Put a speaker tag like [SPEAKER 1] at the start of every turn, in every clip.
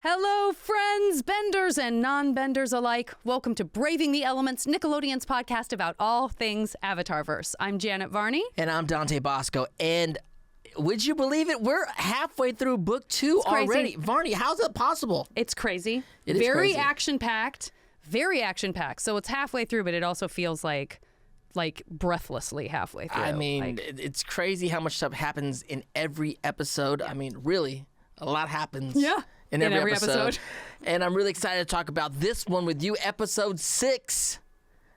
[SPEAKER 1] Hello, friends, benders and non-benders alike. Welcome to Braving the Elements, Nickelodeon's podcast about all things Avatarverse. I'm Janet Varney.
[SPEAKER 2] And I'm Dante Basco. And would you believe it? We're halfway through book 2 already. Varney, how's that possible?
[SPEAKER 1] It's crazy.
[SPEAKER 2] It is
[SPEAKER 1] very
[SPEAKER 2] crazy.
[SPEAKER 1] action-packed. Very action-packed. So it's halfway through, but it also feels like breathlessly halfway through.
[SPEAKER 2] I mean, it's crazy how much stuff happens in every episode. I mean, really, a lot happens.
[SPEAKER 1] Yeah.
[SPEAKER 2] In every episode. And I'm really excited to talk about this one with you, episode 6.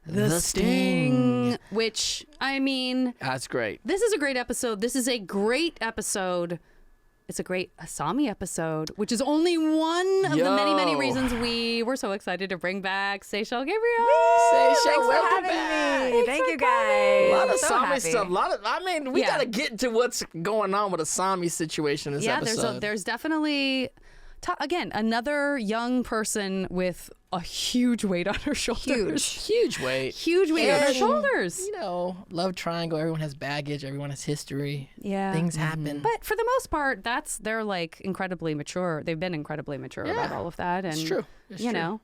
[SPEAKER 1] The Sting. Which, I mean...
[SPEAKER 2] That's great.
[SPEAKER 1] This is a great episode. This is a great episode. It's a great Asami episode, which is only one of the many, many reasons we were so excited to bring back Seychelle Gabriel.
[SPEAKER 2] Seychelle, welcome back.
[SPEAKER 3] Thank you, guys.
[SPEAKER 2] A lot of
[SPEAKER 3] So
[SPEAKER 2] Asami
[SPEAKER 3] happy.
[SPEAKER 2] stuff. We got to get into what's going on with Asami's situation in this episode.
[SPEAKER 1] There's definitely... Again, another young person with a huge weight on her shoulders.
[SPEAKER 2] Huge weight.
[SPEAKER 1] Huge weight on her
[SPEAKER 2] And,
[SPEAKER 1] shoulders.
[SPEAKER 2] You know, love triangle. Everyone has baggage. Everyone has history.
[SPEAKER 1] Yeah.
[SPEAKER 2] Things happen.
[SPEAKER 1] But for the most part, they're like incredibly mature. They've been incredibly mature about all of that. And,
[SPEAKER 2] it's true. It's
[SPEAKER 1] you
[SPEAKER 2] true.
[SPEAKER 1] know.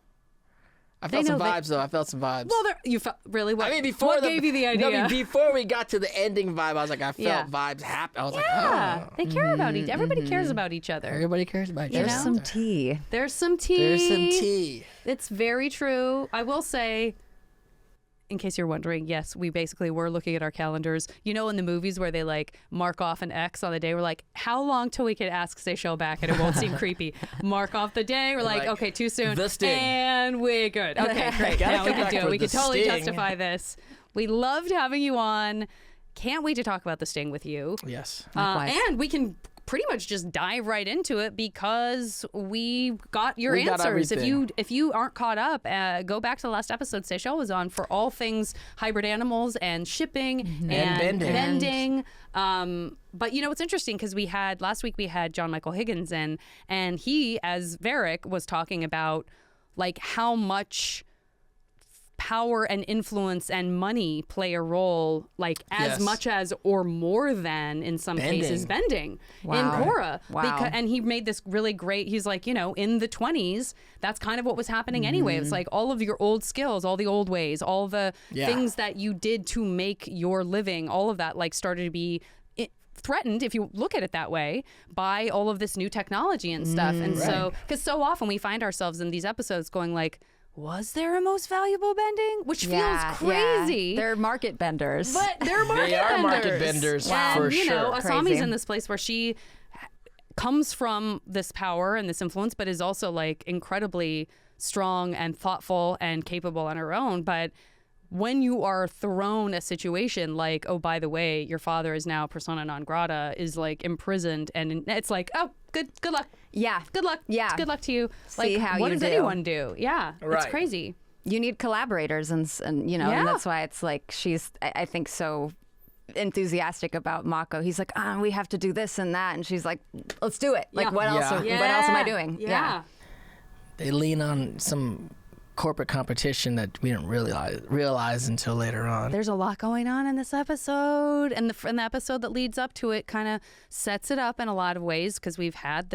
[SPEAKER 2] I felt some vibes, though. I felt some vibes.
[SPEAKER 1] Well, you felt really what?
[SPEAKER 2] I mean, before
[SPEAKER 1] what gave you the idea?
[SPEAKER 2] No, before we got to the ending vibe, I was like, I felt vibes happen. I was like, oh.
[SPEAKER 1] They care about each. Everybody cares about each other.
[SPEAKER 2] Everybody cares about each
[SPEAKER 1] You
[SPEAKER 2] other.
[SPEAKER 3] There's some tea.
[SPEAKER 1] There's some tea.
[SPEAKER 2] There's some tea.
[SPEAKER 1] It's very true. I will say, in case you're wondering, yes, we basically were looking at our calendars. You know, in the movies where they like mark off an X on the day, we're like, how long till we can ask Seychelle back and it won't seem creepy? Mark off the day. We're like, okay, too soon.
[SPEAKER 2] The Sting.
[SPEAKER 1] And we're good. Okay, great. Now we can do it. We can totally justify this. We loved having you on. Can't wait to talk about the Sting with you.
[SPEAKER 2] Yes.
[SPEAKER 1] And we can pretty much just dive right into it because we got your
[SPEAKER 2] We got
[SPEAKER 1] answers.
[SPEAKER 2] everything.
[SPEAKER 1] If you aren't caught up, go back to the last episode Seychelle was on for all things hybrid animals and shipping and bending. But you know it's interesting because last week we had John Michael Higgins in, and he as Varrick was talking about like how much power and influence and money play a role, like as much as or more than in some cases bending in Korra.
[SPEAKER 3] Wow.
[SPEAKER 1] And he made this really great, he's like, you know, in the 20s, that's kind of what was happening anyway. It's like all of your old skills, all the old ways, all the things that you did to make your living, all of that like started to be threatened, if you look at it that way, by all of this new technology and stuff. And so, because so often we find ourselves in these episodes going like, was there a most valuable bending? Which feels crazy.
[SPEAKER 3] They're market benders.
[SPEAKER 1] But they're market
[SPEAKER 2] They are
[SPEAKER 1] benders.
[SPEAKER 2] market benders, for
[SPEAKER 1] you know,
[SPEAKER 2] sure.
[SPEAKER 1] Asami's
[SPEAKER 3] Crazy.
[SPEAKER 1] in this place where she comes from this power and this influence, but is also like incredibly strong and thoughtful and capable on her own. But when you are thrown a situation like, oh, by the way, your father is now persona non grata, is like imprisoned, and it's like, oh, good luck.
[SPEAKER 3] Yeah.
[SPEAKER 1] Good luck.
[SPEAKER 3] Yeah.
[SPEAKER 1] Good luck to you.
[SPEAKER 3] See
[SPEAKER 1] Like,
[SPEAKER 3] how
[SPEAKER 1] what
[SPEAKER 3] you
[SPEAKER 1] does
[SPEAKER 3] do.
[SPEAKER 1] anyone do? Yeah. It's
[SPEAKER 2] Right.
[SPEAKER 1] crazy.
[SPEAKER 3] You need collaborators and you know,
[SPEAKER 1] Yeah.
[SPEAKER 3] and that's why it's like she's, I think, so enthusiastic about Mako. He's like, we have to do this and that. And she's like, let's do it. Like,
[SPEAKER 1] Yeah.
[SPEAKER 3] what else? What else am I doing?
[SPEAKER 1] Yeah.
[SPEAKER 2] They lean on some corporate competition that we didn't realize until later on.
[SPEAKER 1] There's a lot going on in this episode, and the episode that leads up to it kind of sets it up in a lot of ways because we've had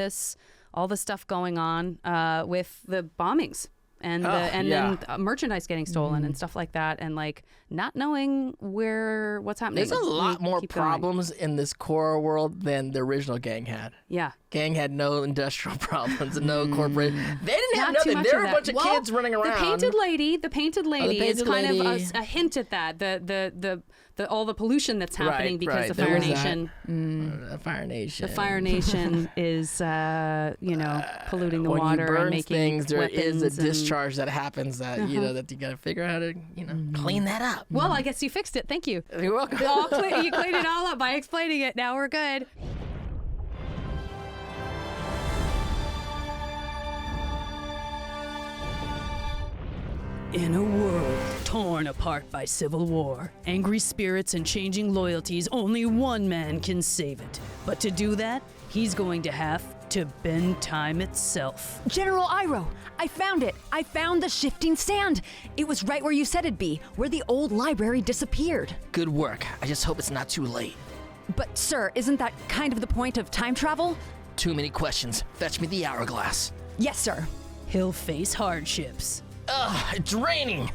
[SPEAKER 1] all the stuff going on with the bombings and then merchandise getting stolen and stuff like that, and like not knowing what's happening.
[SPEAKER 2] There's a lot more
[SPEAKER 1] Keep going.
[SPEAKER 2] problems in this Korra world than the original gang had.
[SPEAKER 1] Yeah.
[SPEAKER 2] Gang had no industrial problems and no corporate. They didn't have
[SPEAKER 1] Not too
[SPEAKER 2] nothing.
[SPEAKER 1] much
[SPEAKER 2] There
[SPEAKER 1] of
[SPEAKER 2] were a
[SPEAKER 1] that.
[SPEAKER 2] bunch of
[SPEAKER 1] Well,
[SPEAKER 2] kids running around.
[SPEAKER 1] The painted lady is
[SPEAKER 2] painted
[SPEAKER 1] kind
[SPEAKER 2] lady.
[SPEAKER 1] of a hint at that. The all the pollution that's happening because the
[SPEAKER 2] There
[SPEAKER 1] Fire
[SPEAKER 2] was that.
[SPEAKER 1] Nation.
[SPEAKER 2] Fire Nation.
[SPEAKER 1] The Fire Nation is, polluting the
[SPEAKER 2] when
[SPEAKER 1] water
[SPEAKER 2] you burn
[SPEAKER 1] and making
[SPEAKER 2] things, there is a
[SPEAKER 1] weapons and-
[SPEAKER 2] discharge that happens that you know that you got to figure out how to clean that up.
[SPEAKER 1] Well, I guess you fixed it. Thank you.
[SPEAKER 2] You're welcome.
[SPEAKER 1] You cleaned it all up by explaining it. Now we're good. In a world torn apart by civil war, angry spirits and changing loyalties, only one man can save it. But to do that, he's going to have to bend time itself.
[SPEAKER 4] General Iroh, I found it. I found the shifting sand. It was right where you said it'd be, where the old library disappeared.
[SPEAKER 2] Good work. I just hope it's not too late.
[SPEAKER 4] But, sir, isn't that kind of the point of time travel?
[SPEAKER 2] Too many questions. Fetch me the hourglass.
[SPEAKER 4] Yes, sir.
[SPEAKER 1] He'll face hardships,
[SPEAKER 2] Ugh, it's raining.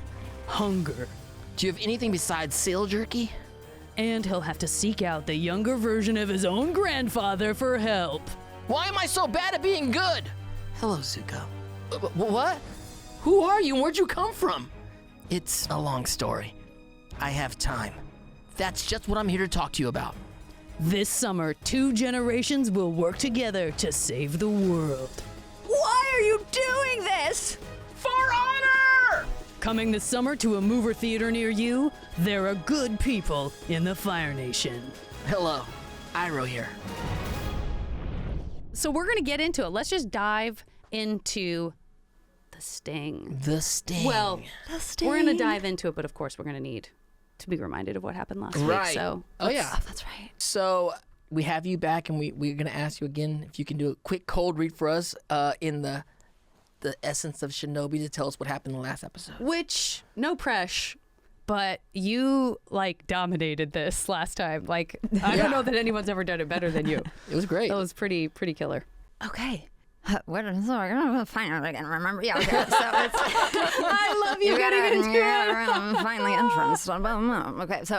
[SPEAKER 1] hunger,
[SPEAKER 2] Do you have anything besides sail jerky?
[SPEAKER 1] and he'll have to seek out the younger version of his own grandfather for help.
[SPEAKER 2] Why am I so bad at being good? Hello, Zuko. What? Who are you and where'd you come from? It's a long story. I have time. That's just what I'm here to talk to you about.
[SPEAKER 1] This summer, 2 generations will work together to save the world.
[SPEAKER 4] Why are you doing this?
[SPEAKER 2] For honor!
[SPEAKER 1] Coming this summer to a mover theater near you, there are good people in the Fire Nation.
[SPEAKER 2] Hello, Iroh here.
[SPEAKER 1] So we're going to get into it. Let's just dive into the sting.
[SPEAKER 2] The sting.
[SPEAKER 1] Well, we're going to dive into it, but of course we're going to need to be reminded of what happened last week. So
[SPEAKER 2] yeah.
[SPEAKER 3] That's right.
[SPEAKER 2] So we have you back, and we're going to ask you again if you can do a quick cold read for us in the essence of Shinobi to tell us what happened in the last episode.
[SPEAKER 1] which, no pressure, but you dominated this last time. I don't know that anyone's ever done it better than you.
[SPEAKER 2] It was great.
[SPEAKER 1] That was pretty killer.
[SPEAKER 3] Okay. What is so I'm gonna find it again. Remember? Yeah. Okay. So it's
[SPEAKER 1] I love you getting into it.
[SPEAKER 3] finally entrance. Okay. So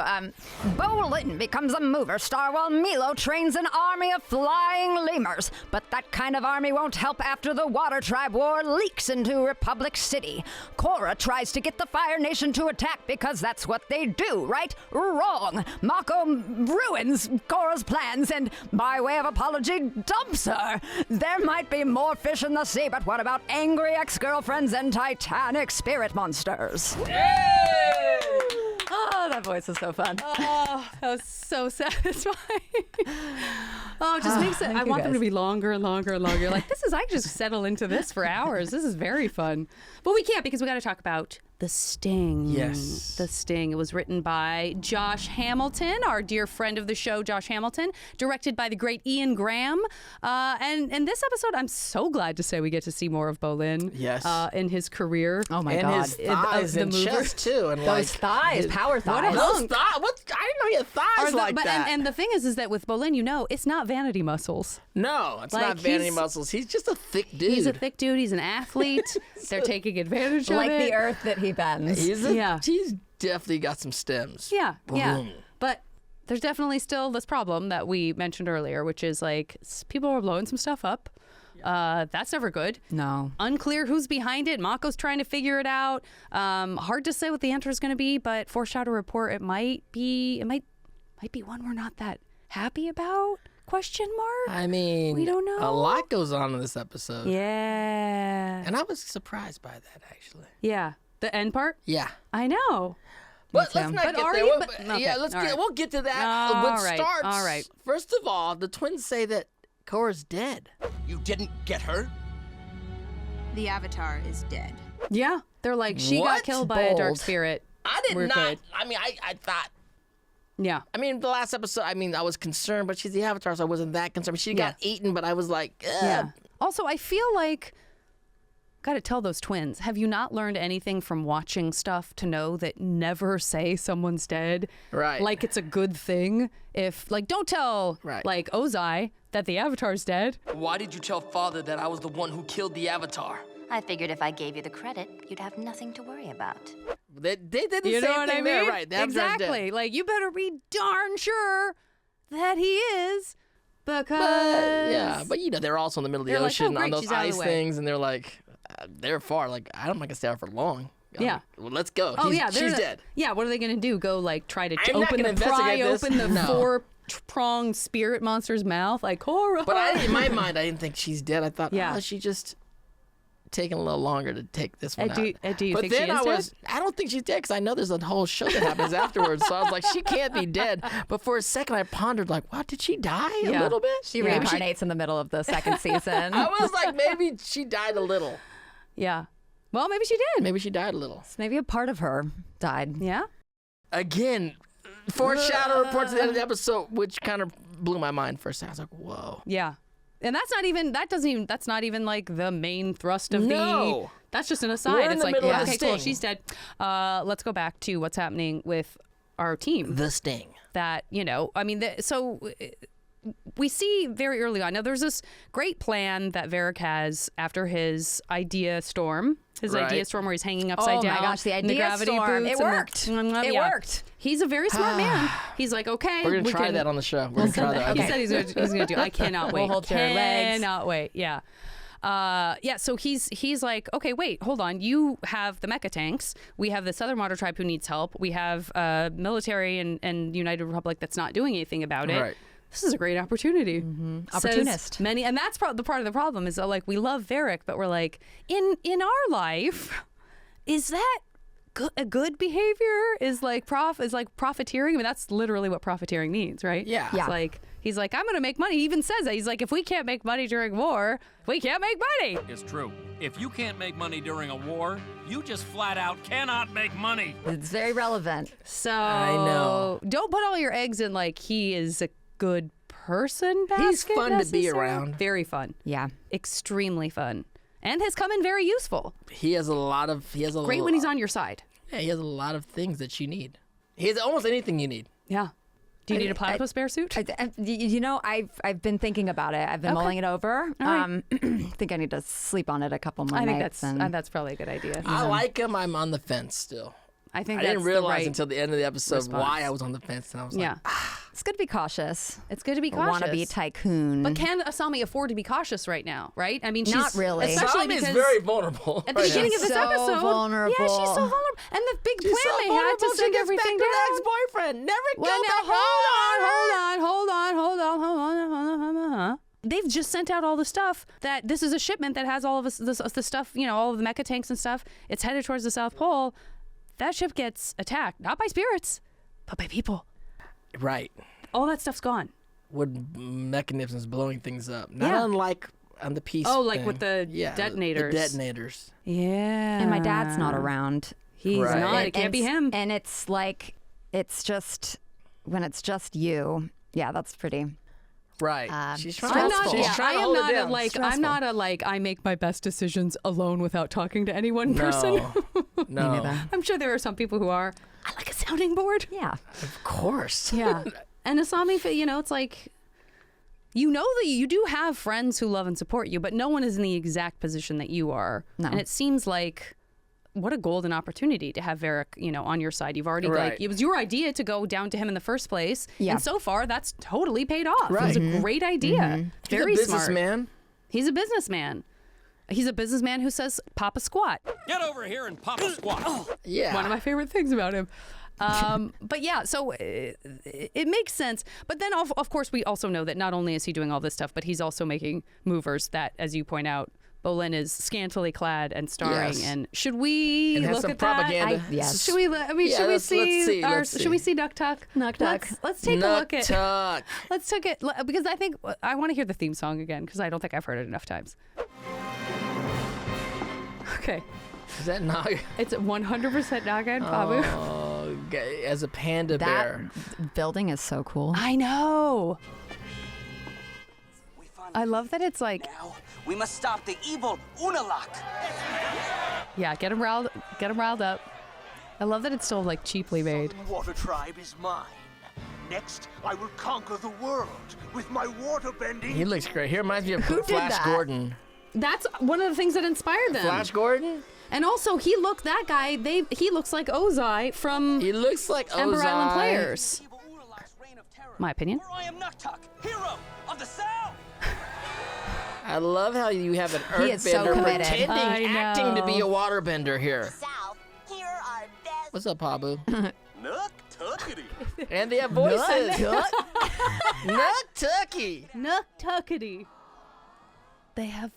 [SPEAKER 3] Bolin becomes a mover star while Milo trains an army of flying lemurs. But that kind of army won't help after the Water Tribe War leaks into Republic City. Korra tries to get the Fire Nation to attack because that's what they do, right? Wrong. Mako ruins Korra's plans and, by way of apology, dumps her. There might be more fish in the sea, but what about angry ex-girlfriends and titanic spirit monsters? Oh, that voice is so fun.
[SPEAKER 1] Oh, that was so satisfying. Oh, it just makes it. I want them to be longer and longer and longer. I can just settle into this for hours. This is very fun. But we can't because we got to talk about The Sting.
[SPEAKER 2] Yes.
[SPEAKER 1] The Sting. It was written by Josh Hamilton, our dear friend of the show, Josh Hamilton, directed by the great Ian Graham. And in this episode, I'm so glad to say we get to see more of Bolin.
[SPEAKER 2] Yes.
[SPEAKER 1] In his career.
[SPEAKER 3] Oh my
[SPEAKER 2] and
[SPEAKER 3] God.
[SPEAKER 2] his thighs and chest too, and
[SPEAKER 3] Those thighs, power thighs.
[SPEAKER 2] Those thighs. What? I didn't know he had thighs that.
[SPEAKER 1] And the thing is that with Bolin, it's not vanity muscles.
[SPEAKER 2] No, it's not vanity muscles. He's just a thick dude.
[SPEAKER 1] He's a thick dude. He's an athlete. They're taking advantage of
[SPEAKER 3] Like
[SPEAKER 1] it.
[SPEAKER 3] the earth that he bends.
[SPEAKER 2] He's definitely got some stems.
[SPEAKER 1] Yeah.
[SPEAKER 2] Boom.
[SPEAKER 1] But there's definitely still this problem that we mentioned earlier, which is people are blowing some stuff up. That's never good.
[SPEAKER 3] No.
[SPEAKER 1] Unclear who's behind it. Mako's trying to figure it out. Hard to say what the answer is going to be, but foreshadow report, it might be one we're not that happy about. Question mark?
[SPEAKER 2] I mean,
[SPEAKER 1] we don't know.
[SPEAKER 2] A lot goes on in this episode.
[SPEAKER 1] Yeah.
[SPEAKER 2] And I was surprised by that, actually.
[SPEAKER 1] Yeah. The end part?
[SPEAKER 2] Yeah.
[SPEAKER 1] I know.
[SPEAKER 2] But let's not
[SPEAKER 1] But
[SPEAKER 2] get
[SPEAKER 1] are
[SPEAKER 2] there.
[SPEAKER 1] you?
[SPEAKER 2] We'll-
[SPEAKER 1] But- okay,
[SPEAKER 2] Yeah,
[SPEAKER 1] all right.
[SPEAKER 2] we'll get to that.
[SPEAKER 1] All
[SPEAKER 2] What
[SPEAKER 1] right,
[SPEAKER 2] starts,
[SPEAKER 1] all right.
[SPEAKER 2] First of all, the twins say that Korra's dead.
[SPEAKER 5] You didn't get her?
[SPEAKER 6] The Avatar is dead.
[SPEAKER 1] Yeah. They're like, she got
[SPEAKER 2] What?
[SPEAKER 1] killed by a dark
[SPEAKER 3] Bold.
[SPEAKER 1] spirit.
[SPEAKER 2] I did
[SPEAKER 1] We're
[SPEAKER 2] not.
[SPEAKER 1] good.
[SPEAKER 2] I mean, I thought.
[SPEAKER 1] Yeah.
[SPEAKER 2] I mean, the last episode, I was concerned, but she's the Avatar, so I wasn't that concerned. She got eaten, but I was like, ugh.
[SPEAKER 1] Yeah. Also, I feel like, gotta tell those twins, have you not learned anything from watching stuff to know that never say someone's dead?
[SPEAKER 2] Right.
[SPEAKER 1] Like it's a good thing. If, don't tell,
[SPEAKER 2] Right.
[SPEAKER 1] Ozai that the Avatar's dead.
[SPEAKER 5] Why did you tell Father that I was the one who killed the Avatar?
[SPEAKER 7] I figured if I gave you the credit, you'd have nothing to worry about.
[SPEAKER 2] They did the
[SPEAKER 1] You
[SPEAKER 2] same
[SPEAKER 1] know what
[SPEAKER 2] thing
[SPEAKER 1] I mean?
[SPEAKER 2] there, right? The Avatar's dead.
[SPEAKER 1] Exactly. You better be darn sure that he is because...
[SPEAKER 2] But they're also in the middle of the
[SPEAKER 1] They're like,
[SPEAKER 2] ocean
[SPEAKER 1] oh, great,
[SPEAKER 2] on those
[SPEAKER 1] she's out of
[SPEAKER 2] ice
[SPEAKER 1] the way.
[SPEAKER 2] things, and they're like, they're far. Like, I'm not gonna stay out for long.
[SPEAKER 1] Yeah.
[SPEAKER 2] Like, well, let's go.
[SPEAKER 1] Oh, yeah.
[SPEAKER 2] She's dead.
[SPEAKER 1] Yeah, what are they going to do? Go, try to
[SPEAKER 2] I'm not
[SPEAKER 1] open
[SPEAKER 2] gonna
[SPEAKER 1] the pry
[SPEAKER 2] investigate this.
[SPEAKER 1] open the
[SPEAKER 2] No.
[SPEAKER 1] four-pronged spirit monster's mouth? Like, Korra.
[SPEAKER 2] But in my mind, I didn't think she's dead. I thought,
[SPEAKER 1] Yeah.
[SPEAKER 2] she just taking a little longer to take this one out.
[SPEAKER 1] Do you
[SPEAKER 2] but
[SPEAKER 1] think
[SPEAKER 2] then
[SPEAKER 1] she is
[SPEAKER 2] I don't think she's dead because I know there's a whole show that happens afterwards. So I was like, she can't be dead. But for a second, I pondered, wow, did she die a
[SPEAKER 1] Yeah.
[SPEAKER 2] little bit?
[SPEAKER 3] She reincarnates in the middle of the second season.
[SPEAKER 2] I was like, maybe she died a little.
[SPEAKER 1] Yeah. Well, maybe she did.
[SPEAKER 2] Maybe she died a little.
[SPEAKER 3] Maybe a part of her died.
[SPEAKER 1] Yeah.
[SPEAKER 2] Again, foreshadow report to the end of the episode, which kind of blew my mind for a second. I was like, whoa.
[SPEAKER 1] Yeah. And that's not even the main thrust of
[SPEAKER 2] No.
[SPEAKER 1] that's just an aside.
[SPEAKER 2] We're in
[SPEAKER 1] It's
[SPEAKER 2] the
[SPEAKER 1] like,
[SPEAKER 2] middle of the
[SPEAKER 1] okay, cool,
[SPEAKER 2] sting.
[SPEAKER 1] she's dead. Let's go back to what's happening with our team.
[SPEAKER 2] The Sting.
[SPEAKER 1] That, we see very early on. Now, there's this great plan that Varrick has after his idea storm. His idea storm where he's hanging upside down.
[SPEAKER 3] Oh my gosh, the
[SPEAKER 1] in
[SPEAKER 3] idea
[SPEAKER 1] gravity
[SPEAKER 3] storm.
[SPEAKER 1] boots
[SPEAKER 3] It
[SPEAKER 1] and
[SPEAKER 3] worked.
[SPEAKER 1] It
[SPEAKER 3] worked.
[SPEAKER 1] He's a very smart man. He's like, okay.
[SPEAKER 2] We're going to try that on the show. We're going to try that.
[SPEAKER 1] He said he's going to do it. I cannot wait.
[SPEAKER 3] We'll hold your legs.
[SPEAKER 1] Cannot wait. Yeah. So he's like, okay, wait, hold on. You have the mecha tanks. We have this other water tribe who needs help. We have military and United Republic that's not doing anything about it.
[SPEAKER 2] Right.
[SPEAKER 1] This is a great opportunity.
[SPEAKER 3] Opportunist.
[SPEAKER 1] Many, and that's the part of the problem is that, like, we love Varrick, but we're like, in our life, is that a good behavior? Is like profiteering? I mean, that's literally what profiteering means, right?
[SPEAKER 2] Yeah.
[SPEAKER 1] It's like, he's like, I'm going to make money. He even says that. He's like, if we can't make money during war, we can't make money.
[SPEAKER 8] It's true. If you can't make money during a war, you just flat out cannot make money.
[SPEAKER 3] It's very relevant.
[SPEAKER 1] So
[SPEAKER 2] I know.
[SPEAKER 1] Don't put all your eggs in like he is a good person basket.
[SPEAKER 2] He's fun to be
[SPEAKER 1] necessarily.
[SPEAKER 2] around.
[SPEAKER 1] Very fun.
[SPEAKER 3] Yeah.
[SPEAKER 1] Extremely fun. And has come in very useful.
[SPEAKER 2] He has a lot of...
[SPEAKER 1] Great when he's on your side.
[SPEAKER 2] Yeah, he has a lot of things that you need. He has almost anything you need.
[SPEAKER 1] Yeah. Do you need a platypus bear suit?
[SPEAKER 3] You know, I've been thinking about it. I've been mulling it over.
[SPEAKER 1] right.
[SPEAKER 3] I think I need to sleep on it a couple more
[SPEAKER 1] I think
[SPEAKER 3] nights.
[SPEAKER 1] that's probably a good idea.
[SPEAKER 2] I like him. I'm on the fence still.
[SPEAKER 1] I think
[SPEAKER 2] I
[SPEAKER 1] that's
[SPEAKER 2] didn't realize
[SPEAKER 1] the right
[SPEAKER 2] until the end of the episode
[SPEAKER 1] response.
[SPEAKER 2] why I was on the fence. And I was like,
[SPEAKER 3] It's good to be cautious.
[SPEAKER 1] It's good to be cautious.
[SPEAKER 3] Wannabe tycoon.
[SPEAKER 1] But can Asami afford to be cautious right now, right? I mean, she's
[SPEAKER 3] Not really.
[SPEAKER 1] Especially
[SPEAKER 2] Asami is
[SPEAKER 1] because
[SPEAKER 2] very vulnerable.
[SPEAKER 1] at the
[SPEAKER 2] right
[SPEAKER 1] beginning
[SPEAKER 2] now.
[SPEAKER 1] of this
[SPEAKER 3] So
[SPEAKER 1] episode,
[SPEAKER 3] vulnerable.
[SPEAKER 1] Yeah, she's so vulnerable. And the big
[SPEAKER 2] She's
[SPEAKER 1] plan
[SPEAKER 2] so
[SPEAKER 1] they had
[SPEAKER 2] vulnerable,
[SPEAKER 1] to
[SPEAKER 2] she
[SPEAKER 1] send
[SPEAKER 2] gets
[SPEAKER 1] everything
[SPEAKER 2] back to
[SPEAKER 1] down.
[SPEAKER 2] the ex-boyfriend. Never
[SPEAKER 1] Well,
[SPEAKER 2] go
[SPEAKER 1] now
[SPEAKER 2] back.
[SPEAKER 1] hold on. They've just sent out all the stuff that this is a shipment that has all of the stuff, you know, all of the mecha tanks and stuff. It's headed towards the South Pole. That ship gets attacked, not by spirits, but by people.
[SPEAKER 2] Right.
[SPEAKER 1] All that stuff's gone.
[SPEAKER 2] With mechanisms blowing things up. Not
[SPEAKER 1] Yeah.
[SPEAKER 2] unlike on the peace
[SPEAKER 1] Oh, like
[SPEAKER 2] thing.
[SPEAKER 1] with the detonators.
[SPEAKER 2] The detonators.
[SPEAKER 1] Yeah.
[SPEAKER 3] And my dad's not around.
[SPEAKER 1] He's
[SPEAKER 2] Right.
[SPEAKER 1] not. It can't be him.
[SPEAKER 3] And it's like, it's just, when it's just you. Yeah, that's pretty.
[SPEAKER 2] Right. She's trying
[SPEAKER 1] I'm
[SPEAKER 2] to
[SPEAKER 1] not.
[SPEAKER 2] she's
[SPEAKER 1] Yeah,
[SPEAKER 2] trying
[SPEAKER 1] I
[SPEAKER 2] to
[SPEAKER 1] am
[SPEAKER 2] hold it
[SPEAKER 1] not a
[SPEAKER 2] down.
[SPEAKER 1] like. I'm
[SPEAKER 3] Stressful.
[SPEAKER 1] not a like. I make my best decisions alone without talking to any one person.
[SPEAKER 2] No.
[SPEAKER 3] neither.
[SPEAKER 1] I'm sure there are some people who are. I like a sounding board.
[SPEAKER 3] Yeah.
[SPEAKER 2] Of course.
[SPEAKER 1] Yeah. And Asami, you know, it's like, you know that you do have friends who love and support you, but no one is in the exact position that you are.
[SPEAKER 3] No.
[SPEAKER 1] And it seems like, what a golden opportunity to have Varrick, you know, on your side. You've already
[SPEAKER 2] Right.
[SPEAKER 1] like, it was your idea to go down to him in the first place.
[SPEAKER 3] Yeah.
[SPEAKER 1] And so far, that's totally paid off.
[SPEAKER 2] Right.
[SPEAKER 1] It was a great idea.
[SPEAKER 2] He's
[SPEAKER 1] Very
[SPEAKER 2] a
[SPEAKER 1] smart.
[SPEAKER 2] businessman.
[SPEAKER 1] He's a businessman. He's a businessman who says, "Pop a squat."
[SPEAKER 8] Get over here and pop a squat.
[SPEAKER 2] Yeah.
[SPEAKER 1] One of my favorite things about him. But yeah, so it makes sense. But then, of course, we also know that not only is he doing all this stuff, but he's also making movers that, as you point out, Bolin is scantily clad and starring.
[SPEAKER 2] Yes.
[SPEAKER 1] And should we
[SPEAKER 2] And has
[SPEAKER 1] look
[SPEAKER 2] some
[SPEAKER 1] at
[SPEAKER 2] propaganda.
[SPEAKER 1] that?
[SPEAKER 3] Yes.
[SPEAKER 1] Should we? I mean,
[SPEAKER 2] Yeah,
[SPEAKER 1] should we
[SPEAKER 2] let's
[SPEAKER 1] see?
[SPEAKER 2] let's see.
[SPEAKER 1] Should we see Nuktuk?
[SPEAKER 3] Nuktuk.
[SPEAKER 1] Let's take a look at.
[SPEAKER 2] Nuktuk.
[SPEAKER 1] Let's take it because I think I want to hear the theme song again because I don't think I've heard it enough times. Okay,
[SPEAKER 2] Is that Naga?
[SPEAKER 1] it's 100% Naga and Pabu.
[SPEAKER 2] Oh, as a panda
[SPEAKER 3] That
[SPEAKER 2] bear.
[SPEAKER 3] building is so cool.
[SPEAKER 1] I know. I love that it's like,
[SPEAKER 9] Now, we must stop the evil Unalak.
[SPEAKER 1] yeah, get him riled up. I love that it's still like cheaply made.
[SPEAKER 10] Southern Water Tribe is mine. Next, I will conquer the world with my water bending.
[SPEAKER 2] He looks great. He reminds me of
[SPEAKER 3] Who did
[SPEAKER 2] Flash
[SPEAKER 3] that?
[SPEAKER 2] Gordon.
[SPEAKER 1] That's one of the things that inspired them.
[SPEAKER 2] Flash Gordon?
[SPEAKER 1] And also, he looks like Ozai from
[SPEAKER 2] He looks like
[SPEAKER 1] Ember Island
[SPEAKER 2] Ozai.
[SPEAKER 1] Players.
[SPEAKER 9] Evil Unalak's reign of terror.
[SPEAKER 1] My opinion.
[SPEAKER 9] For I am Nuktuk, hero of the South.
[SPEAKER 2] I love how you have an
[SPEAKER 3] He is so
[SPEAKER 2] earthbender
[SPEAKER 3] committed.
[SPEAKER 2] pretending,
[SPEAKER 1] I
[SPEAKER 2] acting to be
[SPEAKER 1] know.
[SPEAKER 2] a waterbender here.
[SPEAKER 7] South, here are best.
[SPEAKER 2] What's up, Pabu?
[SPEAKER 10] Nuktuckity.
[SPEAKER 2] And they have voices. Nuktucky.
[SPEAKER 1] Nuktuckity. They have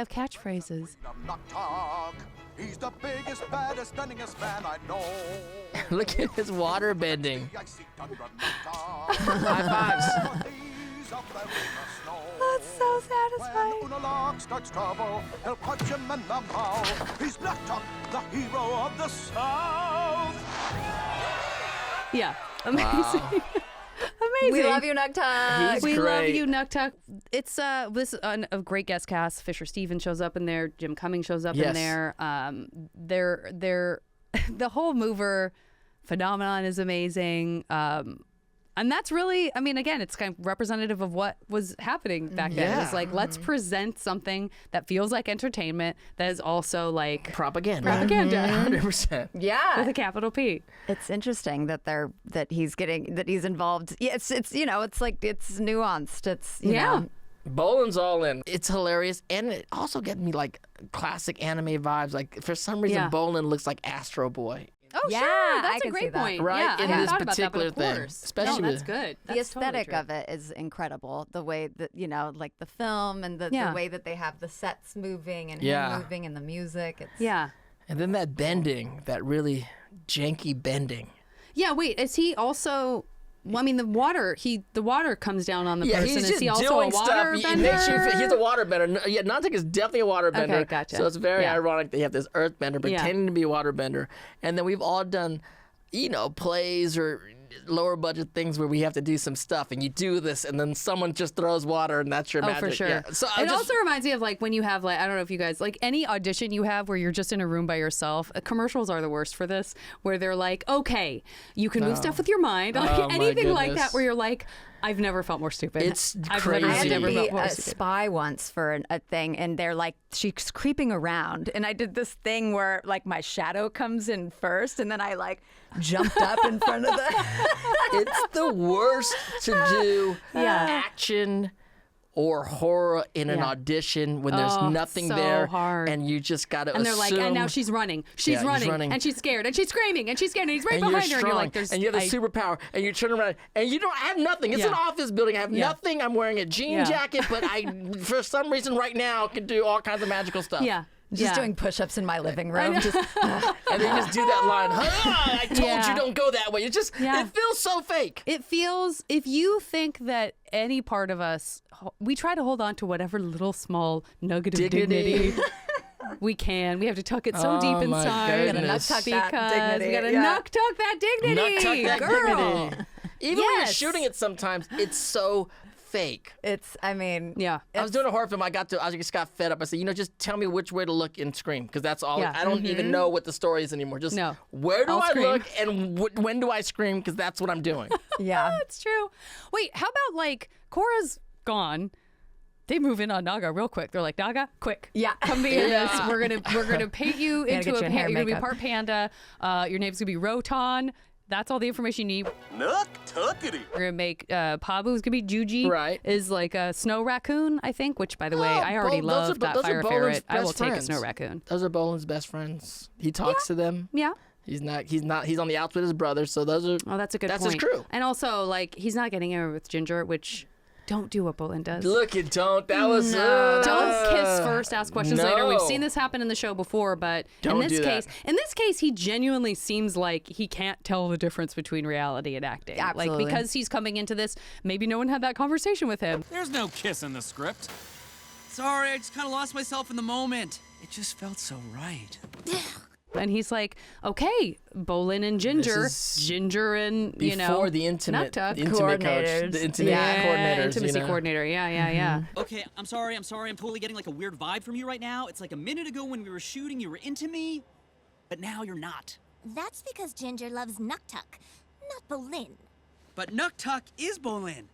[SPEAKER 1] catchphrases.
[SPEAKER 10] Nuktuk. He's the biggest, baddest, bendingest man I know.
[SPEAKER 2] Look at his water bending.
[SPEAKER 10] I see thunder Nuktuk.
[SPEAKER 2] High fives.
[SPEAKER 10] He's up there in the snow.
[SPEAKER 1] That's so satisfying.
[SPEAKER 10] When Unalak starts trouble, he'll punch him in the mouth. He's Nuktuk, the hero of the South.
[SPEAKER 1] Yeah, amazing. Amazing.
[SPEAKER 3] We love you, Nuktuk.
[SPEAKER 2] He's
[SPEAKER 1] We love
[SPEAKER 2] great.
[SPEAKER 1] you, Nuktuk. It's this a great guest cast. Fisher Stevens shows up in there. Jim Cummings shows up in
[SPEAKER 2] Yes.
[SPEAKER 1] there. They're the whole mover phenomenon is amazing. And that's really, I mean, again, it's kind of representative of what was happening back then. It's like, let's present something that feels like entertainment that is also like
[SPEAKER 2] propaganda.
[SPEAKER 1] 100%.
[SPEAKER 3] Yeah.
[SPEAKER 1] With a capital P.
[SPEAKER 3] It's interesting that he's involved. Yeah, it's it's like it's nuanced. It's you know.
[SPEAKER 2] Bolin's all in. It's hilarious, and it also gets me like classic anime vibes. Like for some reason, Bolin looks like Astro Boy.
[SPEAKER 1] Oh, sure. That's a great point.
[SPEAKER 2] Right?
[SPEAKER 1] Yeah,
[SPEAKER 2] in
[SPEAKER 1] I
[SPEAKER 2] this
[SPEAKER 1] thought about that, but
[SPEAKER 2] particular
[SPEAKER 1] of
[SPEAKER 2] thing.
[SPEAKER 1] course.
[SPEAKER 2] Especially
[SPEAKER 1] that's good. That's
[SPEAKER 3] the aesthetic
[SPEAKER 1] totally
[SPEAKER 3] of it is incredible. The way that, like the film and the way that they have the sets moving and him moving and the music.
[SPEAKER 1] It's,
[SPEAKER 2] And then that bending, that really janky bending.
[SPEAKER 1] Yeah, wait, is he also... Well, I mean, the water comes down on the person.
[SPEAKER 2] He's just
[SPEAKER 1] is he also
[SPEAKER 2] doing
[SPEAKER 1] a water
[SPEAKER 2] stuff.
[SPEAKER 1] bender?
[SPEAKER 2] He's a water bender. Yeah, Nonbending is definitely a water bender.
[SPEAKER 1] Okay, gotcha.
[SPEAKER 2] So it's very ironic that you have this earth bender pretending to be a water bender. And then we've all done, plays or lower budget things where we have to do some stuff, and you do this, and then someone just throws water, and that's your magic.
[SPEAKER 1] Oh, for sure.
[SPEAKER 2] Yeah. So
[SPEAKER 1] it also reminds me of like when you have like, I don't know if you guys like any audition you have where you're just in a room by yourself. Commercials are the worst for this, where they're like, okay, you can move stuff with your mind, like anything like that, where you're like, I've never felt more stupid.
[SPEAKER 2] It's
[SPEAKER 1] I've
[SPEAKER 2] crazy.
[SPEAKER 3] I had to
[SPEAKER 1] never
[SPEAKER 3] be
[SPEAKER 1] felt more
[SPEAKER 3] a
[SPEAKER 1] stupid.
[SPEAKER 3] spy once for a thing, and they're like, she's creeping around, and I did this thing where like my shadow comes in first, and then I like jumped up in front of the.
[SPEAKER 2] It's the worst to do action or horror in an audition when there's nothing
[SPEAKER 1] so
[SPEAKER 2] there,
[SPEAKER 1] hard.
[SPEAKER 2] and you just gotta
[SPEAKER 1] And they're
[SPEAKER 2] assume.
[SPEAKER 1] like, and now she's running. She's running, and she's scared, and she's screaming, and she's scared, and he's right
[SPEAKER 2] and
[SPEAKER 1] behind
[SPEAKER 2] you're
[SPEAKER 1] her,
[SPEAKER 2] strong,
[SPEAKER 1] and you're like, there's,
[SPEAKER 2] and you have the superpower, and you turn around, and you don't have nothing. It's an office building. I have nothing. I'm wearing a jean jacket, but I, for some reason, right now, can do all kinds of magical stuff.
[SPEAKER 3] Just doing push-ups in my living room.
[SPEAKER 2] and then you just do that line. I told you don't go that way. It just it feels so fake.
[SPEAKER 1] It feels, if you think that any part of us, we try to hold on to whatever little small nugget of dignity we can. We have to tuck it so deep inside.
[SPEAKER 2] We gotta
[SPEAKER 3] nut-tuck that dignity.
[SPEAKER 1] We gotta nut-tuck that dignity.
[SPEAKER 2] Nut-tuck that
[SPEAKER 1] girl.
[SPEAKER 2] dignity. Even when you're shooting it sometimes, it's so fake.
[SPEAKER 3] I
[SPEAKER 2] was doing a horror film. I just got fed up. I said, just tell me which way to look and scream, because that's all. I don't even know what the story is anymore. Just where do I look and when do I scream, because that's what I'm doing.
[SPEAKER 1] It's true. Wait, how about like Korra's gone? They move in on Naga real quick. They're like, Naga, quick, come be in this. We're gonna paint you into a panda. You're gonna be part panda. Your name's gonna be Rotan. That's all the information you need.
[SPEAKER 10] Nuktuckity.
[SPEAKER 1] We're gonna make Pabu's gonna be Juji.
[SPEAKER 2] Right.
[SPEAKER 1] Is like a snow raccoon, I think. Which, by the way, I already love that fire ferret. I will take a snow raccoon.
[SPEAKER 2] Those are Bolin's best friends. He talks to them.
[SPEAKER 1] Yeah.
[SPEAKER 2] He's not. He's on the outs with his brother. So those are.
[SPEAKER 1] Oh, that's a good point.
[SPEAKER 2] That's his crew.
[SPEAKER 1] And also, like, he's not getting in with Ginger, which. Don't do what Bolin does.
[SPEAKER 2] Look, it don't. That was
[SPEAKER 1] Don't kiss first, ask questions later. We've seen this happen in the show before, but in this case, he genuinely seems like he can't tell the difference between reality and acting.
[SPEAKER 3] Absolutely.
[SPEAKER 1] Like, because he's coming into this, maybe no one had that conversation with him.
[SPEAKER 8] There's no kiss in the script.
[SPEAKER 9] Sorry, I just kind of lost myself in the moment. It just felt so right.
[SPEAKER 1] And he's like, okay, Bolin and Ginger, Ginger and,
[SPEAKER 2] before the intimate coach, the intimate coordinators,
[SPEAKER 1] intimacy coordinator. Yeah.
[SPEAKER 9] Okay, I'm sorry. I'm totally getting like a weird vibe from you right now. It's like a minute ago when we were shooting, you were into me, but now you're not.
[SPEAKER 11] That's because Ginger loves Nuktuk, not Bolin.
[SPEAKER 9] But Nuktuk is Bolin.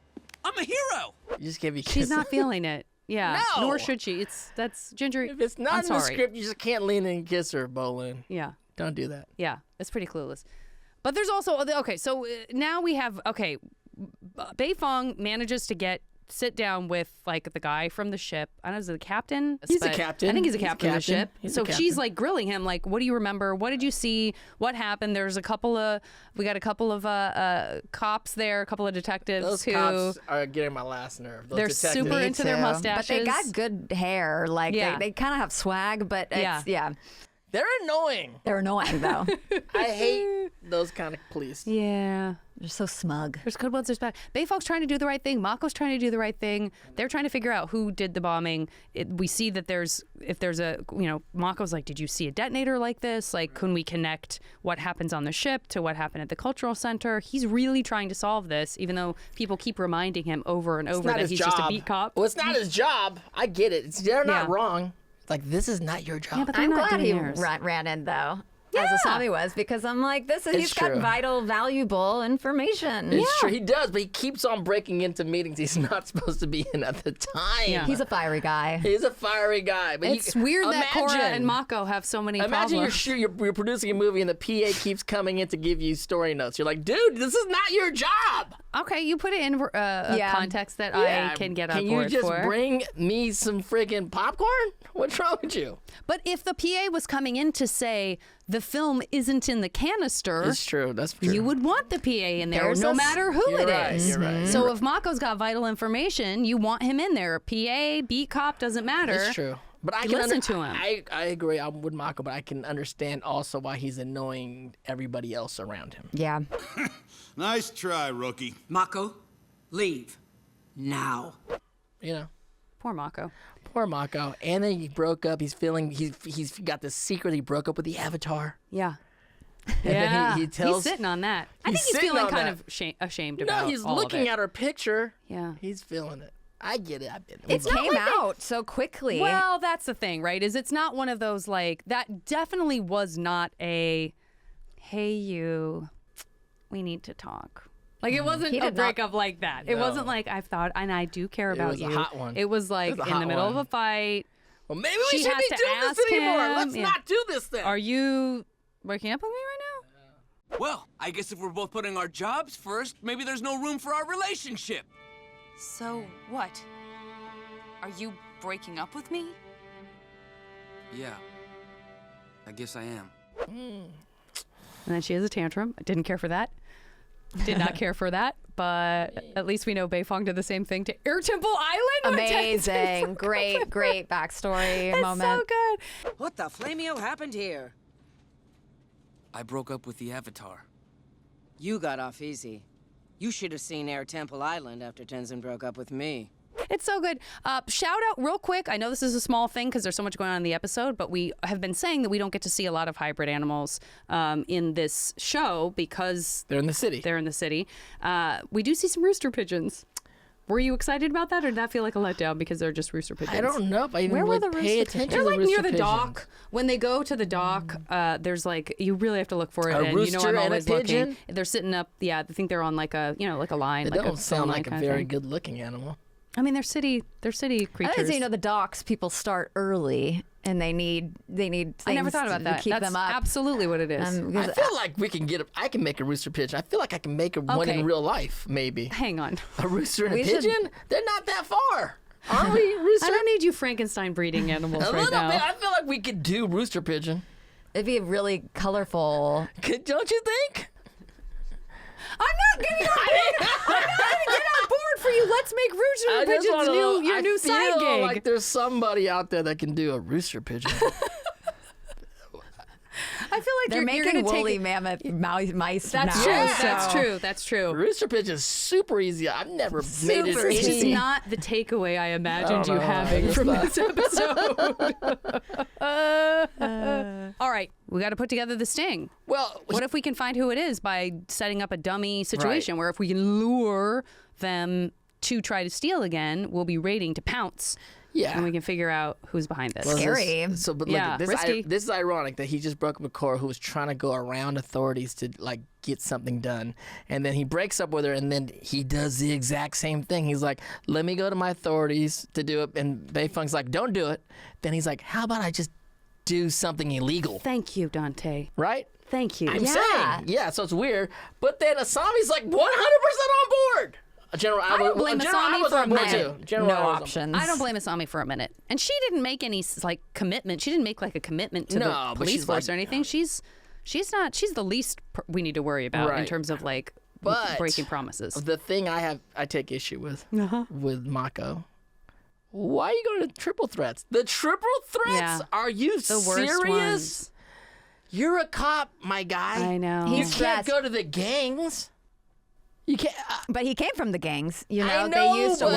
[SPEAKER 9] I'm a hero.
[SPEAKER 2] You just gave me.
[SPEAKER 1] She's not feeling it. Yeah,
[SPEAKER 2] no.
[SPEAKER 1] Nor should she. That's Ginger.
[SPEAKER 2] If it's not in the script, you just can't lean in and kiss her, Bolin.
[SPEAKER 1] Yeah.
[SPEAKER 2] Don't do that.
[SPEAKER 1] Yeah, it's pretty clueless. But there's also, okay, so now we have, Beifong manages to sit down with, like, the guy from the ship. I don't know, is it the captain?
[SPEAKER 2] He's a captain.
[SPEAKER 1] I think he's a captain of the ship.
[SPEAKER 2] He's
[SPEAKER 1] so
[SPEAKER 2] a captain.
[SPEAKER 1] she's, like, grilling him, like, what do you remember? What did you see? What happened? We got a couple of cops there, a couple of detectives
[SPEAKER 2] Those cops are getting my last nerve. Those
[SPEAKER 1] they're
[SPEAKER 2] detectives.
[SPEAKER 1] super into their mustaches.
[SPEAKER 3] But they got good hair. Like, they kind of have swag, but
[SPEAKER 2] They're annoying.
[SPEAKER 3] They're annoying, though.
[SPEAKER 2] I hate those kind of police.
[SPEAKER 1] Yeah.
[SPEAKER 3] They're so smug.
[SPEAKER 1] There's good ones, there's bad. Beifong's trying to do the right thing. Mako's trying to do the right thing. They're trying to figure out who did the bombing. We see that Mako's like, did you see a detonator like this? Like, can we connect what happens on the ship to what happened at the cultural center? He's really trying to solve this, even though people keep reminding him over and over that he's just a beat cop.
[SPEAKER 2] Well, it's not his job. I get it. They're not wrong. Like, this is not your job.
[SPEAKER 1] Yeah, but
[SPEAKER 3] I'm
[SPEAKER 1] not
[SPEAKER 3] glad he
[SPEAKER 1] doing theirs.
[SPEAKER 3] ran in, though. as Asami was, because I'm like, he's got vital, valuable information.
[SPEAKER 2] It's true, he does, but he keeps on breaking into meetings he's not supposed to be in at the time.
[SPEAKER 3] Yeah. He's a fiery guy.
[SPEAKER 2] He's a fiery guy. But
[SPEAKER 1] it's weird that Korra and Mako have so many problems.
[SPEAKER 2] Imagine you're producing a movie and the PA keeps coming in to give you story notes. You're like, dude, this is not your job.
[SPEAKER 1] Okay, you put it in a context that I can get on board for.
[SPEAKER 2] Can you just bring me some friggin' popcorn? What's wrong with you?
[SPEAKER 1] But if the PA was coming in to say the film isn't in the canister,
[SPEAKER 2] it's true. That's true.
[SPEAKER 1] You would want the PA in there, no matter who it is.
[SPEAKER 2] You're right.
[SPEAKER 1] So if Mako's got vital information, you want him in there. PA, beat cop, doesn't matter.
[SPEAKER 2] It's true. But I can
[SPEAKER 1] listen to him.
[SPEAKER 2] I agree. I'm with Mako, but I can understand also why he's annoying everybody else around him.
[SPEAKER 3] Yeah.
[SPEAKER 10] Nice try, rookie.
[SPEAKER 5] Mako, leave. Now.
[SPEAKER 2] You know.
[SPEAKER 1] Poor Mako.
[SPEAKER 2] Poor Mako. And then he broke up. He's got this secret. He broke up with the Avatar.
[SPEAKER 1] Yeah.
[SPEAKER 2] And then he tells...
[SPEAKER 1] He's sitting on that. I think he's feeling kind of ashamed about
[SPEAKER 2] No, he's
[SPEAKER 1] all
[SPEAKER 2] looking
[SPEAKER 1] of it.
[SPEAKER 2] at her picture.
[SPEAKER 1] Yeah.
[SPEAKER 2] He's feeling it. I get it.
[SPEAKER 3] It came out so quickly.
[SPEAKER 1] Well, that's the thing, right? Is it's not one of those like that. Definitely was not a, hey you, we need to talk. Like it wasn't a breakup like that. It wasn't like I've thought and I do care about you.
[SPEAKER 2] It was a hot one.
[SPEAKER 1] It was like in the middle of a fight.
[SPEAKER 2] Well, maybe we shouldn't be doing this anymore. Let's not do this then.
[SPEAKER 1] Are you breaking up with me right now?
[SPEAKER 5] Well, I guess if we're both putting our jobs first, maybe there's no room for our relationship.
[SPEAKER 12] So what? Are you breaking up with me?
[SPEAKER 5] Yeah. I guess I am.
[SPEAKER 1] And then she has a tantrum. I didn't care for that. Did not care for that. But at least we know Beifong did the same thing to Air Temple Island.
[SPEAKER 3] Amazing. Great backstory moment.
[SPEAKER 1] So good.
[SPEAKER 13] What the flameo happened here?
[SPEAKER 5] I broke up with the Avatar.
[SPEAKER 13] You got off easy. You should have seen Air Temple Island after Tenzin broke up with me.
[SPEAKER 1] It's so good. Shout out real quick. I know this is a small thing because there's so much going on in the episode, but we have been saying that we don't get to see a lot of hybrid animals in this show because
[SPEAKER 2] they're in the city.
[SPEAKER 1] We do see some rooster pigeons. Were you excited about that, or did that feel like a letdown because they're just rooster pigeons?
[SPEAKER 2] I don't know if I even would pay attention to the
[SPEAKER 1] They're like near the
[SPEAKER 2] rooster
[SPEAKER 1] dock. When they go to the dock, there's like, you really have to look for it.
[SPEAKER 2] A rooster
[SPEAKER 1] I'm
[SPEAKER 2] and
[SPEAKER 1] always
[SPEAKER 2] a pigeon?
[SPEAKER 1] looking. They're sitting up, I think they're on like a line.
[SPEAKER 2] They
[SPEAKER 1] like
[SPEAKER 2] don't sound like a very
[SPEAKER 1] thing.
[SPEAKER 2] good-looking animal.
[SPEAKER 1] I mean, they're city creatures.
[SPEAKER 3] As you know, the docks people start early, and they need things.
[SPEAKER 1] I never thought about that.
[SPEAKER 3] To keep
[SPEAKER 1] That's
[SPEAKER 3] them up.
[SPEAKER 1] absolutely what it is.
[SPEAKER 2] I feel like we can I can make a rooster pigeon. I feel like I can make one in real life, maybe.
[SPEAKER 1] Hang on.
[SPEAKER 2] A rooster and a pigeon? They're not that far. Aren't we, rooster?
[SPEAKER 1] I don't need you Frankenstein breeding animals
[SPEAKER 2] a
[SPEAKER 1] right
[SPEAKER 2] little
[SPEAKER 1] now.
[SPEAKER 2] bit. I feel like we could do rooster pigeon.
[SPEAKER 3] It'd be really colorful.
[SPEAKER 2] Don't you think?
[SPEAKER 1] I'm not getting on board. I'm not going to get on board for you. Let's make rooster pigeons your new side gig.
[SPEAKER 2] I feel like there's somebody out there that can do a rooster pigeon.
[SPEAKER 1] I feel like
[SPEAKER 3] they're making woolly mammoth mice.
[SPEAKER 1] That's true. That's true.
[SPEAKER 2] Rooster pigeon's super easy. I've never made it easy.
[SPEAKER 1] It's just not the takeaway I imagined you having from this episode. All right, we got to put together the sting.
[SPEAKER 2] Well,
[SPEAKER 1] what if we can find who it is by setting up a dummy situation where if we can lure them to try to steal again, we'll be raiding to pounce.
[SPEAKER 2] Yeah.
[SPEAKER 1] And we can figure out who's behind this.
[SPEAKER 3] Well, scary.
[SPEAKER 2] This is ironic that he just broke up with Korra, who was trying to go around authorities to like get something done. And then he breaks up with her, and then he does the exact same thing. He's like, let me go to my authorities to do it. And Beifong's like, don't do it. Then he's like, how about I just do something illegal?
[SPEAKER 1] Thank you, Dante.
[SPEAKER 2] Right?
[SPEAKER 1] Thank you.
[SPEAKER 2] I'm saying. So it's weird. But then Asami's like 100% on board.
[SPEAKER 1] I don't blame Asami for a minute.
[SPEAKER 3] No options.
[SPEAKER 1] I don't blame Asami for a minute. And she didn't make any like commitment. She didn't make like a commitment to the police force or anything. She's not. She's the least we need to worry about in terms of like breaking promises.
[SPEAKER 2] The thing I take issue with Mako. Why are you going to triple threats? The triple threats? Yeah. Are you serious? You're a cop, my guy.
[SPEAKER 1] I know.
[SPEAKER 2] You can't go to the gangs. You can't.
[SPEAKER 3] But he came from the gangs. You know,
[SPEAKER 2] I know,
[SPEAKER 3] they used to work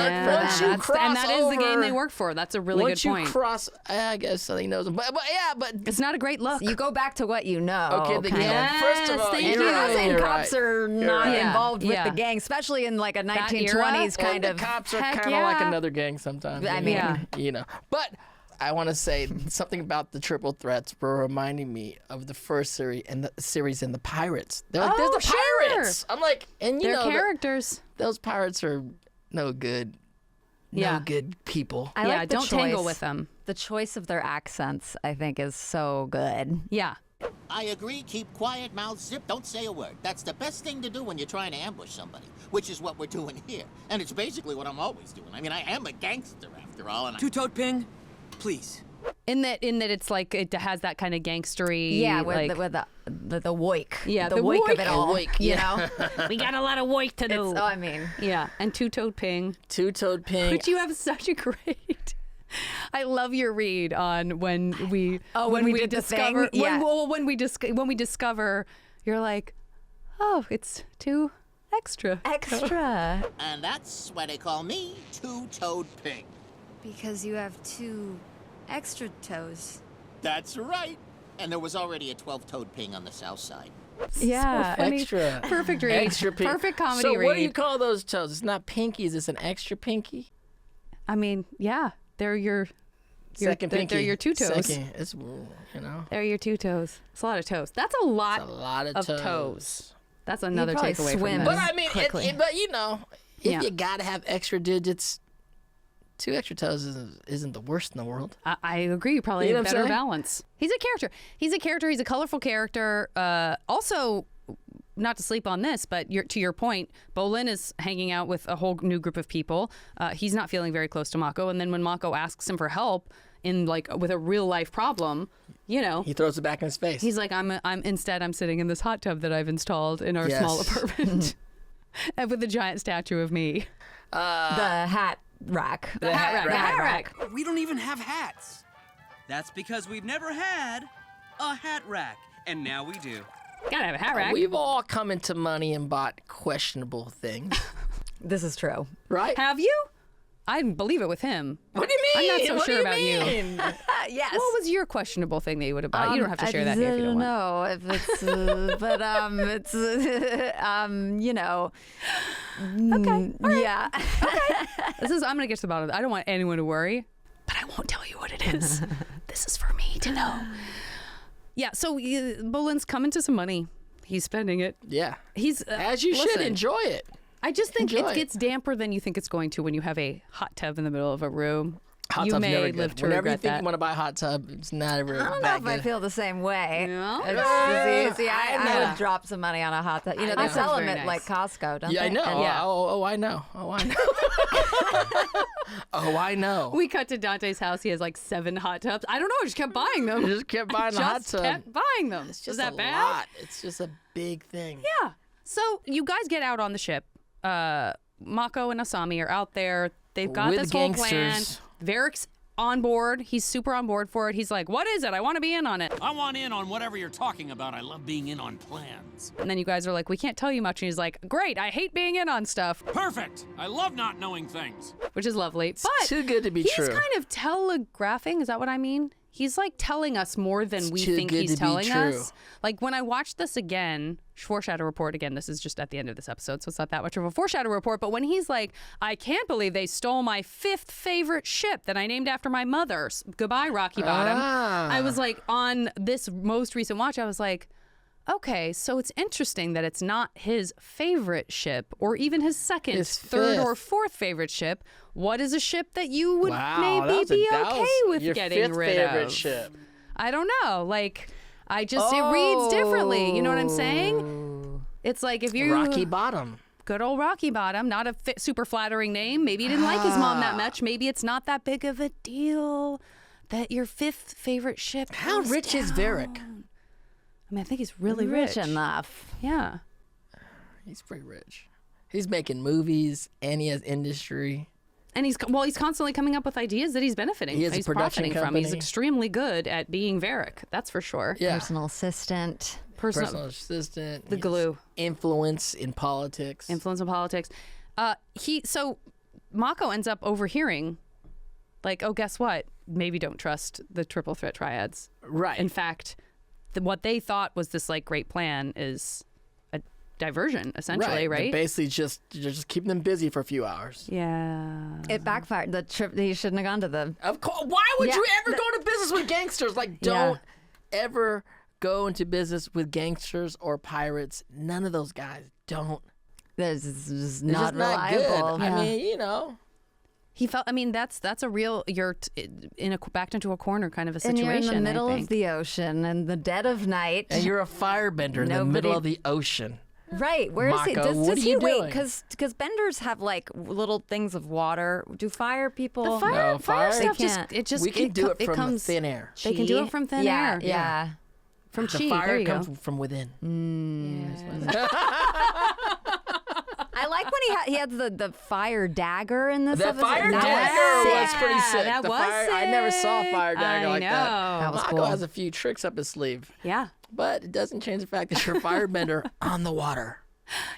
[SPEAKER 3] for them.
[SPEAKER 1] And that is the game they work for. That's a really good point.
[SPEAKER 2] Once you cross, I guess he knows them. But
[SPEAKER 1] it's not a great look.
[SPEAKER 3] You go back to what you know.
[SPEAKER 2] Okay, first of all,
[SPEAKER 3] cops are not involved with the gang, especially in like a 1920s kind of.
[SPEAKER 2] The cops are kind of like another gang sometimes.
[SPEAKER 3] I mean,
[SPEAKER 2] you know. But I want to say something about the triple threats were reminding me of the first series and the pirates. They're like, there's the pirates. I'm like, and you
[SPEAKER 1] They're
[SPEAKER 2] know,
[SPEAKER 1] characters.
[SPEAKER 2] Those pirates are no good. No good people.
[SPEAKER 3] I like the
[SPEAKER 1] don't
[SPEAKER 3] choice.
[SPEAKER 1] tangle with them.
[SPEAKER 3] The choice of their accents, I think, is so good.
[SPEAKER 1] Yeah.
[SPEAKER 14] I agree. Keep quiet, mouth zip. Don't say a word. That's the best thing to do when you're trying to ambush somebody, which is what we're doing here. And it's basically what I'm always doing. I mean, I am a gangster after all. And
[SPEAKER 5] Two-toed ping, please.
[SPEAKER 1] In that it's like it has that kind of gangstery.
[SPEAKER 3] Yeah,
[SPEAKER 1] like,
[SPEAKER 3] with the woik.
[SPEAKER 1] Yeah,
[SPEAKER 3] the
[SPEAKER 1] the
[SPEAKER 3] woik of
[SPEAKER 1] woik.
[SPEAKER 3] it all.
[SPEAKER 2] Woik,
[SPEAKER 3] you
[SPEAKER 2] yeah.
[SPEAKER 3] know,
[SPEAKER 1] we got a lot of woik to do.
[SPEAKER 3] I mean,
[SPEAKER 1] yeah, and two-toed ping.
[SPEAKER 2] Two-toed ping.
[SPEAKER 1] Which you have such a great. I love your read on when we
[SPEAKER 3] did
[SPEAKER 1] discover
[SPEAKER 3] the thing? Yeah.
[SPEAKER 1] when we discover you're like, oh, it's too extra.
[SPEAKER 14] And that's why they call me Two-Toed Ping.
[SPEAKER 6] Because you have 2 extra toes.
[SPEAKER 14] That's right. And there was already a 12-toed ping on the south side.
[SPEAKER 1] Yeah,
[SPEAKER 2] so extra.
[SPEAKER 1] Perfect read.
[SPEAKER 2] Extra pink.
[SPEAKER 1] Perfect comedy
[SPEAKER 2] so
[SPEAKER 1] read.
[SPEAKER 2] what do you call those toes? It's not pinkies. It's an extra pinky.
[SPEAKER 1] I mean, yeah, they're your
[SPEAKER 2] Second pinky.
[SPEAKER 1] They're your 2 toes.
[SPEAKER 2] Second. It's, you know.
[SPEAKER 1] They're your 2 toes. It's a lot of toes. That's a lot.
[SPEAKER 2] It's a lot of toes.
[SPEAKER 1] That's another
[SPEAKER 3] probably
[SPEAKER 1] takeaway from
[SPEAKER 3] swim.
[SPEAKER 1] this.
[SPEAKER 2] But I mean, but you know, if
[SPEAKER 1] Yeah.
[SPEAKER 2] you gotta have extra digits, 2 extra toes isn't the worst in the world.
[SPEAKER 1] I agree. You probably
[SPEAKER 2] You know
[SPEAKER 1] have
[SPEAKER 2] what I'm
[SPEAKER 1] better
[SPEAKER 2] saying?
[SPEAKER 1] balance. He's a character. He's a colorful character. Also, not to sleep on this, but to your point, Bolin is hanging out with a whole new group of people. He's not feeling very close to Mako, and then when Mako asks him for help with a real life problem, you know,
[SPEAKER 2] he throws it back in his face.
[SPEAKER 1] He's like, I'm sitting in this hot tub that I've installed in our
[SPEAKER 2] Yes.
[SPEAKER 1] small apartment, and with a giant statue of me.
[SPEAKER 3] the hat rack.
[SPEAKER 1] The hat rack.
[SPEAKER 5] We don't even have hats.
[SPEAKER 9] That's because we've never had a hat rack, and now we do.
[SPEAKER 1] Gotta have a hat rack.
[SPEAKER 2] We've all come into money and bought questionable things.
[SPEAKER 3] This is true.
[SPEAKER 2] Right?
[SPEAKER 1] Have you? I believe it with him.
[SPEAKER 2] What do you mean?
[SPEAKER 1] I'm not so
[SPEAKER 2] What do
[SPEAKER 1] sure
[SPEAKER 2] you
[SPEAKER 1] about
[SPEAKER 2] mean?
[SPEAKER 1] you.
[SPEAKER 3] Yes.
[SPEAKER 1] What was your questionable thing that you would have bought? You don't have to share that here if you don't want.
[SPEAKER 3] know if it's, but it's, you know.
[SPEAKER 1] Okay. All right.
[SPEAKER 3] Yeah.
[SPEAKER 1] I'm gonna get to the bottom of it. I don't want anyone to worry, but I won't tell you what it is. This is for me to know. Yeah. So Bolin's coming to some money. He's spending it.
[SPEAKER 2] Yeah.
[SPEAKER 1] He's
[SPEAKER 2] as you should enjoy it.
[SPEAKER 1] I just think
[SPEAKER 2] Enjoy
[SPEAKER 1] it gets damper than you think it's going to when you have a hot tub in the middle of a room.
[SPEAKER 2] Hot
[SPEAKER 1] you
[SPEAKER 2] tub's
[SPEAKER 1] may
[SPEAKER 2] never
[SPEAKER 1] live
[SPEAKER 2] good.
[SPEAKER 1] to
[SPEAKER 2] Whenever
[SPEAKER 1] regret
[SPEAKER 2] you think
[SPEAKER 1] that.
[SPEAKER 2] you want to buy a hot tub, it's not ever
[SPEAKER 3] I don't know
[SPEAKER 2] that
[SPEAKER 3] if I
[SPEAKER 2] good.
[SPEAKER 3] feel the same way.
[SPEAKER 1] No?
[SPEAKER 3] I would drop some money on a hot tub. You know,
[SPEAKER 1] I
[SPEAKER 3] they
[SPEAKER 1] know.
[SPEAKER 3] sell
[SPEAKER 1] Sounds
[SPEAKER 3] them
[SPEAKER 1] very
[SPEAKER 3] at
[SPEAKER 1] nice.
[SPEAKER 3] like Costco, don't
[SPEAKER 2] Yeah,
[SPEAKER 3] they?
[SPEAKER 2] I know.
[SPEAKER 3] And-
[SPEAKER 1] Yeah.
[SPEAKER 2] Oh, I know. Oh, I know.
[SPEAKER 1] We cut to Dante's house. He has like 7 hot tubs. I don't know. I just kept buying them.
[SPEAKER 2] You just kept buying the hot
[SPEAKER 1] Just
[SPEAKER 2] tub.
[SPEAKER 1] kept buying them.
[SPEAKER 2] It's
[SPEAKER 1] Is
[SPEAKER 2] just
[SPEAKER 1] that
[SPEAKER 2] a
[SPEAKER 1] bad?
[SPEAKER 2] lot. It's just a big thing.
[SPEAKER 1] Yeah. So you guys get out on the ship. Mako and Asami are out there. They've got
[SPEAKER 2] With
[SPEAKER 1] this whole plan.
[SPEAKER 2] gangsters.
[SPEAKER 1] Varrick's on board. He's super on board for it. He's like, what is it? I want to be in on it.
[SPEAKER 8] I want in on whatever you're talking about. I love being in on plans.
[SPEAKER 1] And then you guys are like, we can't tell you much. And he's like, great. I hate being in on stuff,
[SPEAKER 8] Perfect. I love not knowing things.
[SPEAKER 1] which is lovely. But
[SPEAKER 2] too good to be
[SPEAKER 1] he's
[SPEAKER 2] true.
[SPEAKER 1] kind of telegraphing. Is that what I mean? He's like telling us more than
[SPEAKER 2] It's
[SPEAKER 1] we
[SPEAKER 2] too
[SPEAKER 1] think
[SPEAKER 2] good
[SPEAKER 1] he's
[SPEAKER 2] to be
[SPEAKER 1] telling
[SPEAKER 2] true.
[SPEAKER 1] us. Like when I watched this again, foreshadow report again, this is just at the end of this episode, so it's not that much of a foreshadow report. But when he's like, I can't believe they stole my 5th favorite ship that I named after my mother. Goodbye, Rocky Bottom. I was like, on this most recent watch, I was like, okay, so it's interesting that it's not his favorite ship or even his second,
[SPEAKER 2] His
[SPEAKER 1] 3rd, or
[SPEAKER 2] 5th.
[SPEAKER 1] 4th favorite ship. What is a ship that you would
[SPEAKER 2] Wow,
[SPEAKER 1] maybe be
[SPEAKER 2] that
[SPEAKER 1] okay
[SPEAKER 2] was
[SPEAKER 1] with
[SPEAKER 2] your
[SPEAKER 1] getting
[SPEAKER 2] 5th
[SPEAKER 1] rid
[SPEAKER 2] favorite
[SPEAKER 1] of?
[SPEAKER 2] ship.
[SPEAKER 1] I don't know. Like, it reads differently. You know what I'm saying? It's like if you
[SPEAKER 2] Rocky Bottom.
[SPEAKER 1] good old Rocky Bottom, not a super flattering name. Maybe he didn't like his mom that much. Maybe it's not that big of a deal that your 5th favorite ship.
[SPEAKER 2] How
[SPEAKER 1] goes
[SPEAKER 2] rich is
[SPEAKER 1] down.
[SPEAKER 2] Varrick?
[SPEAKER 1] I mean, I think he's really
[SPEAKER 3] Rich enough.
[SPEAKER 1] Yeah.
[SPEAKER 2] He's pretty rich. He's making movies and he has industry.
[SPEAKER 1] And he's constantly coming up with ideas that he's benefiting.
[SPEAKER 2] He has a
[SPEAKER 1] he's
[SPEAKER 2] production
[SPEAKER 1] profiting from. He's
[SPEAKER 2] company.
[SPEAKER 1] extremely good at being Varrick. That's for sure.
[SPEAKER 2] Yeah.
[SPEAKER 3] Personal assistant.
[SPEAKER 2] Personal assistant.
[SPEAKER 1] The
[SPEAKER 2] He has
[SPEAKER 1] glue.
[SPEAKER 2] Influence in politics.
[SPEAKER 1] Influence in politics. So Mako ends up overhearing, like, oh, guess what? Maybe don't trust the triple threat triads.
[SPEAKER 2] Right.
[SPEAKER 1] In fact, what they thought was this like great plan is diversion, essentially, right?
[SPEAKER 15] Basically, just keeping them busy for a few hours.
[SPEAKER 1] Yeah.
[SPEAKER 3] It backfired. The trip, he shouldn't have gone to the...
[SPEAKER 15] Of course. Why would you ever go into business with gangsters? Like, don't ever go into business with gangsters or pirates. None of those guys. Don't.
[SPEAKER 3] This is
[SPEAKER 15] They're
[SPEAKER 3] not
[SPEAKER 15] just not good.
[SPEAKER 3] reliable.
[SPEAKER 15] I mean, you know.
[SPEAKER 1] He felt. I mean, that's a real. You're backed into a corner kind of a situation.
[SPEAKER 3] And you're in the middle
[SPEAKER 1] I
[SPEAKER 3] of
[SPEAKER 1] think.
[SPEAKER 3] the ocean in the dead of night.
[SPEAKER 15] And you're a firebender in the middle of the ocean.
[SPEAKER 3] Right. Where is he?
[SPEAKER 15] Mako, what
[SPEAKER 3] Does
[SPEAKER 15] are
[SPEAKER 3] he
[SPEAKER 15] you
[SPEAKER 3] wait?
[SPEAKER 15] doing?
[SPEAKER 3] Because benders have like little things of water. Do fire people?
[SPEAKER 1] The fire,
[SPEAKER 15] No,
[SPEAKER 1] fire
[SPEAKER 15] fire-
[SPEAKER 1] stuff
[SPEAKER 3] They
[SPEAKER 1] just
[SPEAKER 3] can't.
[SPEAKER 1] it just
[SPEAKER 15] we can do it from
[SPEAKER 1] comes,
[SPEAKER 15] thin air.
[SPEAKER 1] They can do it from thin air.
[SPEAKER 3] Yeah.
[SPEAKER 1] From
[SPEAKER 15] The
[SPEAKER 1] chi.
[SPEAKER 15] fire
[SPEAKER 1] There you go.
[SPEAKER 15] comes from within.
[SPEAKER 3] I like when he had the fire dagger in this
[SPEAKER 15] The
[SPEAKER 3] episode.
[SPEAKER 15] fire
[SPEAKER 3] That
[SPEAKER 15] dagger was
[SPEAKER 3] sick.
[SPEAKER 15] pretty sick.
[SPEAKER 1] That
[SPEAKER 15] The
[SPEAKER 1] was
[SPEAKER 15] fire, I never saw a fire dagger
[SPEAKER 1] I
[SPEAKER 15] like
[SPEAKER 1] know.
[SPEAKER 15] that.
[SPEAKER 3] That was
[SPEAKER 15] Mako
[SPEAKER 3] cool.
[SPEAKER 15] has a few tricks up his sleeve.
[SPEAKER 1] Yeah.
[SPEAKER 15] But it doesn't change the fact that you're a firebender on the water.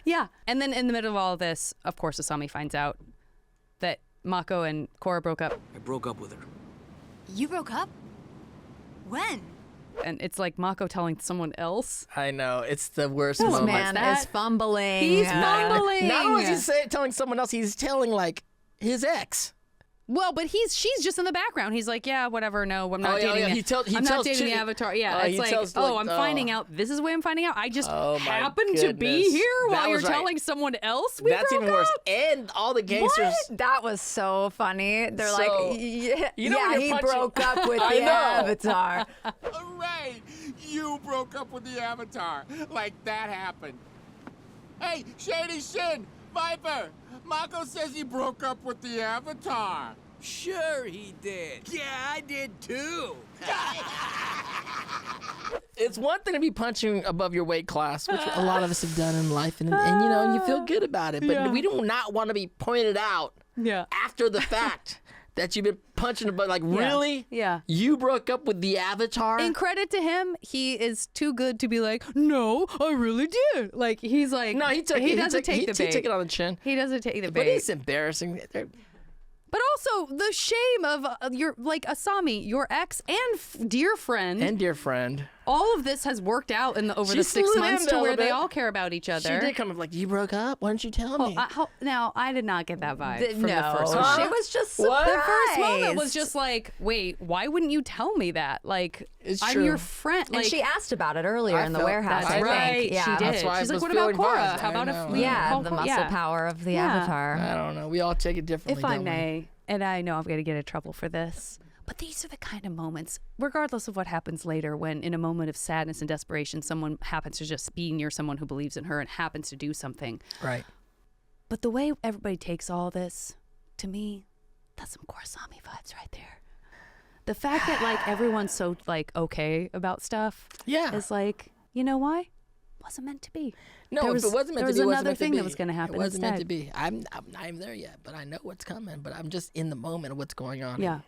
[SPEAKER 1] Yeah. And then in the middle of all of this, of course, Asami finds out that Mako and Korra broke up.
[SPEAKER 5] I broke up with her.
[SPEAKER 12] You broke up? When?
[SPEAKER 1] And it's like Mako telling someone else.
[SPEAKER 15] I know. It's the worst
[SPEAKER 3] This
[SPEAKER 15] moment.
[SPEAKER 3] man is fumbling.
[SPEAKER 1] He's fumbling.
[SPEAKER 15] Not only is he telling someone else, he's telling, like, his ex.
[SPEAKER 1] Well, but she's just in the background. He's like, yeah, whatever. No, I'm not dating.
[SPEAKER 15] yeah.
[SPEAKER 1] I'm not dating the Avatar. Yeah, it's
[SPEAKER 15] he
[SPEAKER 1] like,
[SPEAKER 15] tells,
[SPEAKER 1] I'm finding out. This is the way I'm finding out. I just happened to be
[SPEAKER 15] goodness.
[SPEAKER 1] here
[SPEAKER 15] That
[SPEAKER 1] while you're
[SPEAKER 15] was right.
[SPEAKER 1] telling someone else we
[SPEAKER 15] That's
[SPEAKER 1] broke
[SPEAKER 15] even worse.
[SPEAKER 1] up?
[SPEAKER 15] And all the gangsters.
[SPEAKER 3] What? That was so funny. They're
[SPEAKER 15] So-
[SPEAKER 3] like, yeah,
[SPEAKER 15] You know when
[SPEAKER 3] he
[SPEAKER 15] you're punching-
[SPEAKER 3] broke up with
[SPEAKER 15] I
[SPEAKER 3] the
[SPEAKER 15] know.
[SPEAKER 3] Avatar.
[SPEAKER 14] Hooray! You broke up with the Avatar. Like that happened. Hey, Shady Shin! Viper! Mako says he broke up with the Avatar.
[SPEAKER 5] Sure he did. Yeah, I did too.
[SPEAKER 15] It's one thing to be punching above your weight class, which a lot of us have done in life, and you know, you feel good about it. But we do not want to be pointed out after the fact that you've been punching above. Like, really?
[SPEAKER 1] Yeah.
[SPEAKER 15] You broke up with the Avatar?
[SPEAKER 1] In credit to him, he is too good to be like, no, I really did. Like, he's like,
[SPEAKER 15] No, he took it.
[SPEAKER 1] he doesn't take the bait.
[SPEAKER 15] He took it on the chin.
[SPEAKER 1] He doesn't take the
[SPEAKER 15] But
[SPEAKER 1] bait.
[SPEAKER 15] it's embarrassing.
[SPEAKER 1] But also the shame of your, like, Asami, your ex and dear friend.
[SPEAKER 15] And dear friend.
[SPEAKER 1] All of this has worked out over
[SPEAKER 15] She
[SPEAKER 1] the 6
[SPEAKER 15] slid
[SPEAKER 1] months
[SPEAKER 15] him
[SPEAKER 1] to
[SPEAKER 15] down
[SPEAKER 1] where
[SPEAKER 15] a
[SPEAKER 1] they
[SPEAKER 15] bit.
[SPEAKER 1] all care about each other.
[SPEAKER 15] She did come up like, you broke up? Why didn't you tell me?
[SPEAKER 1] Now, I did not get that vibe from the
[SPEAKER 3] No,
[SPEAKER 1] first
[SPEAKER 3] she
[SPEAKER 1] moment.
[SPEAKER 3] was just
[SPEAKER 1] What?
[SPEAKER 3] surprised.
[SPEAKER 1] The first moment was just like, wait, why wouldn't you tell me that? Like,
[SPEAKER 15] It's
[SPEAKER 1] I'm
[SPEAKER 15] true.
[SPEAKER 1] your friend.
[SPEAKER 3] And
[SPEAKER 1] like,
[SPEAKER 3] she asked about it earlier
[SPEAKER 15] I
[SPEAKER 3] in the
[SPEAKER 15] felt-
[SPEAKER 3] warehouse.
[SPEAKER 1] That's
[SPEAKER 3] I
[SPEAKER 1] right.
[SPEAKER 3] think. Yeah.
[SPEAKER 1] She did.
[SPEAKER 15] That's why I
[SPEAKER 1] She's like,
[SPEAKER 15] was
[SPEAKER 1] what about
[SPEAKER 15] feeling
[SPEAKER 1] Korra?
[SPEAKER 15] vibes.
[SPEAKER 1] How about
[SPEAKER 15] I
[SPEAKER 1] if
[SPEAKER 15] know.
[SPEAKER 1] we
[SPEAKER 3] Yeah,
[SPEAKER 1] call
[SPEAKER 3] the
[SPEAKER 1] Korra?
[SPEAKER 3] muscle
[SPEAKER 1] Yeah.
[SPEAKER 3] power of the
[SPEAKER 1] Yeah.
[SPEAKER 3] Avatar.
[SPEAKER 15] I don't know. We all take it differently.
[SPEAKER 1] If I
[SPEAKER 15] don't we?
[SPEAKER 1] may, and I know I'm going to get in trouble for this, but these are the kind of moments, regardless of what happens later, when in a moment of sadness and desperation, someone happens to just be near someone who believes in her and happens to do something.
[SPEAKER 15] Right.
[SPEAKER 1] But the way everybody takes all this, to me, that's some Korrasami vibes right there. The fact that, like, everyone's so, like, okay about stuff is like, you know why? Wasn't meant to be.
[SPEAKER 15] No,
[SPEAKER 1] There
[SPEAKER 15] if
[SPEAKER 1] was-
[SPEAKER 15] it wasn't meant
[SPEAKER 1] there
[SPEAKER 15] to be, it
[SPEAKER 1] was
[SPEAKER 15] wasn't
[SPEAKER 1] another
[SPEAKER 15] meant to
[SPEAKER 1] thing
[SPEAKER 15] be.
[SPEAKER 1] that was going to happen
[SPEAKER 15] It wasn't meant to
[SPEAKER 1] instead.
[SPEAKER 15] be. I'm not even there yet, but I know what's coming. But I'm just in the moment of what's going on.
[SPEAKER 1] Yeah.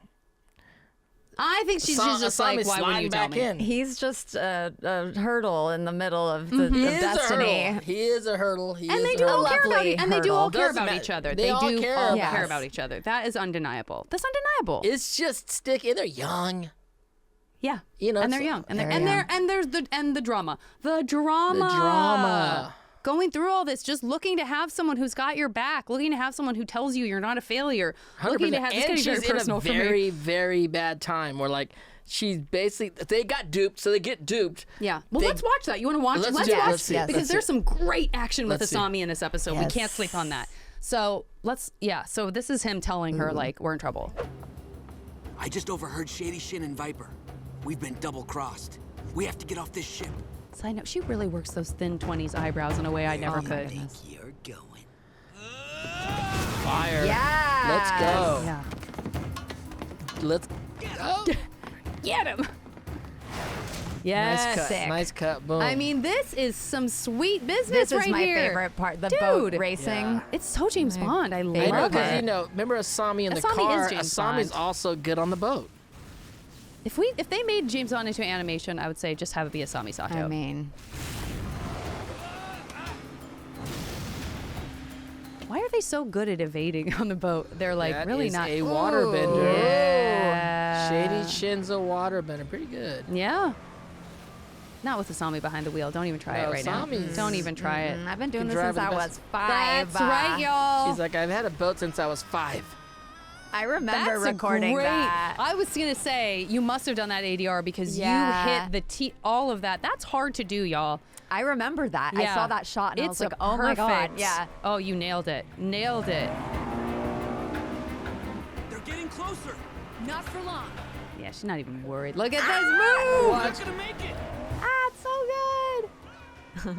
[SPEAKER 1] I think she's just like,
[SPEAKER 15] Asami's
[SPEAKER 1] why wouldn't you
[SPEAKER 15] sliding
[SPEAKER 1] tell
[SPEAKER 15] back
[SPEAKER 1] me?
[SPEAKER 15] in.
[SPEAKER 3] He's just a hurdle in the middle of the
[SPEAKER 15] He
[SPEAKER 3] of
[SPEAKER 15] is
[SPEAKER 3] destiny.
[SPEAKER 15] a hurdle. He is a hurdle. He
[SPEAKER 1] And
[SPEAKER 15] is
[SPEAKER 1] they
[SPEAKER 15] a
[SPEAKER 1] do all
[SPEAKER 15] hurdle.
[SPEAKER 1] care about and they do all care
[SPEAKER 15] Doesn't
[SPEAKER 1] about
[SPEAKER 15] matter.
[SPEAKER 1] each other.
[SPEAKER 15] They all
[SPEAKER 1] do
[SPEAKER 15] care
[SPEAKER 1] all
[SPEAKER 15] about
[SPEAKER 1] care
[SPEAKER 15] us.
[SPEAKER 1] about each other. That is undeniable. That's undeniable.
[SPEAKER 15] It's just sticky. They're young.
[SPEAKER 1] Yeah,
[SPEAKER 15] You know,
[SPEAKER 1] and they're
[SPEAKER 15] so-
[SPEAKER 1] young, and
[SPEAKER 3] Very
[SPEAKER 1] and
[SPEAKER 3] young.
[SPEAKER 1] there's the drama, the drama. Going through all this, just looking to have someone who's got your back, looking to have someone who tells you you're not a failure,
[SPEAKER 15] 100%.
[SPEAKER 1] looking to have this
[SPEAKER 15] And
[SPEAKER 1] getting very
[SPEAKER 15] she's in
[SPEAKER 1] personal
[SPEAKER 15] a
[SPEAKER 1] for me.
[SPEAKER 15] very, very bad time where, like, she's basically, they got duped, so they get duped.
[SPEAKER 1] Yeah. Well,
[SPEAKER 15] They-
[SPEAKER 1] let's watch that. You want to watch?
[SPEAKER 15] Let's
[SPEAKER 1] Let's
[SPEAKER 15] do it.
[SPEAKER 1] watch
[SPEAKER 15] Let's see it.
[SPEAKER 1] because
[SPEAKER 15] Let's
[SPEAKER 1] there's
[SPEAKER 15] see it.
[SPEAKER 1] some great action with
[SPEAKER 15] Let's see.
[SPEAKER 1] Asami in this episode. We
[SPEAKER 3] Yes.
[SPEAKER 1] can't sleep on that. So So this is him telling her like we're in trouble.
[SPEAKER 5] I just overheard Shady Shin and Viper. We've been double-crossed. We have to get off this ship.
[SPEAKER 1] Side note: she really works those thin 20s eyebrows in a way I never could.
[SPEAKER 5] You're going.
[SPEAKER 15] Fire.
[SPEAKER 3] Yes.
[SPEAKER 15] Let's go.
[SPEAKER 1] Yeah.
[SPEAKER 15] Let's go.
[SPEAKER 1] Get him. Yes.
[SPEAKER 15] Nice cut.
[SPEAKER 3] Sick.
[SPEAKER 15] Nice cut. Boom.
[SPEAKER 1] I mean, this is some sweet business
[SPEAKER 3] This is
[SPEAKER 1] right
[SPEAKER 3] my
[SPEAKER 1] here.
[SPEAKER 3] favorite part. The
[SPEAKER 1] Dude.
[SPEAKER 3] boat racing.
[SPEAKER 15] Yeah.
[SPEAKER 1] It's so James Bond. I
[SPEAKER 15] I know,
[SPEAKER 1] love
[SPEAKER 15] because,
[SPEAKER 1] it.
[SPEAKER 15] you know, remember Asami in the
[SPEAKER 1] Asami
[SPEAKER 15] car?
[SPEAKER 1] is James
[SPEAKER 15] Asami's
[SPEAKER 1] Bond.
[SPEAKER 15] also good on the boat.
[SPEAKER 1] If they made James Bond into animation, I would say just have it be Asami Sato.
[SPEAKER 3] I mean,
[SPEAKER 1] why are they so good at evading on the boat? They're like
[SPEAKER 15] That
[SPEAKER 1] really
[SPEAKER 15] is
[SPEAKER 1] not.
[SPEAKER 15] a waterbender.
[SPEAKER 1] Yeah.
[SPEAKER 15] Shady Shin's a waterbender. Pretty good.
[SPEAKER 1] Yeah. Not with Asami behind the wheel. Don't even try it right now. Don't even try it.
[SPEAKER 3] I've been doing this since I was 5.
[SPEAKER 1] That's right, y'all.
[SPEAKER 15] She's like, I've had a boat since I was 5.
[SPEAKER 3] I remember
[SPEAKER 1] That's
[SPEAKER 3] recording
[SPEAKER 1] great.
[SPEAKER 3] that.
[SPEAKER 1] I was gonna say you must have done that ADR because you hit all of that. That's hard to do, y'all.
[SPEAKER 3] I remember that.
[SPEAKER 1] Yeah.
[SPEAKER 3] I saw that shot and I was like, oh
[SPEAKER 1] perfect.
[SPEAKER 3] my God. Yeah.
[SPEAKER 1] Oh, you nailed it. Nailed it.
[SPEAKER 5] They're getting closer.
[SPEAKER 12] Not for long.
[SPEAKER 1] Yeah, she's not even worried. Look at this move.
[SPEAKER 5] They're gonna make it.
[SPEAKER 1] It's so good.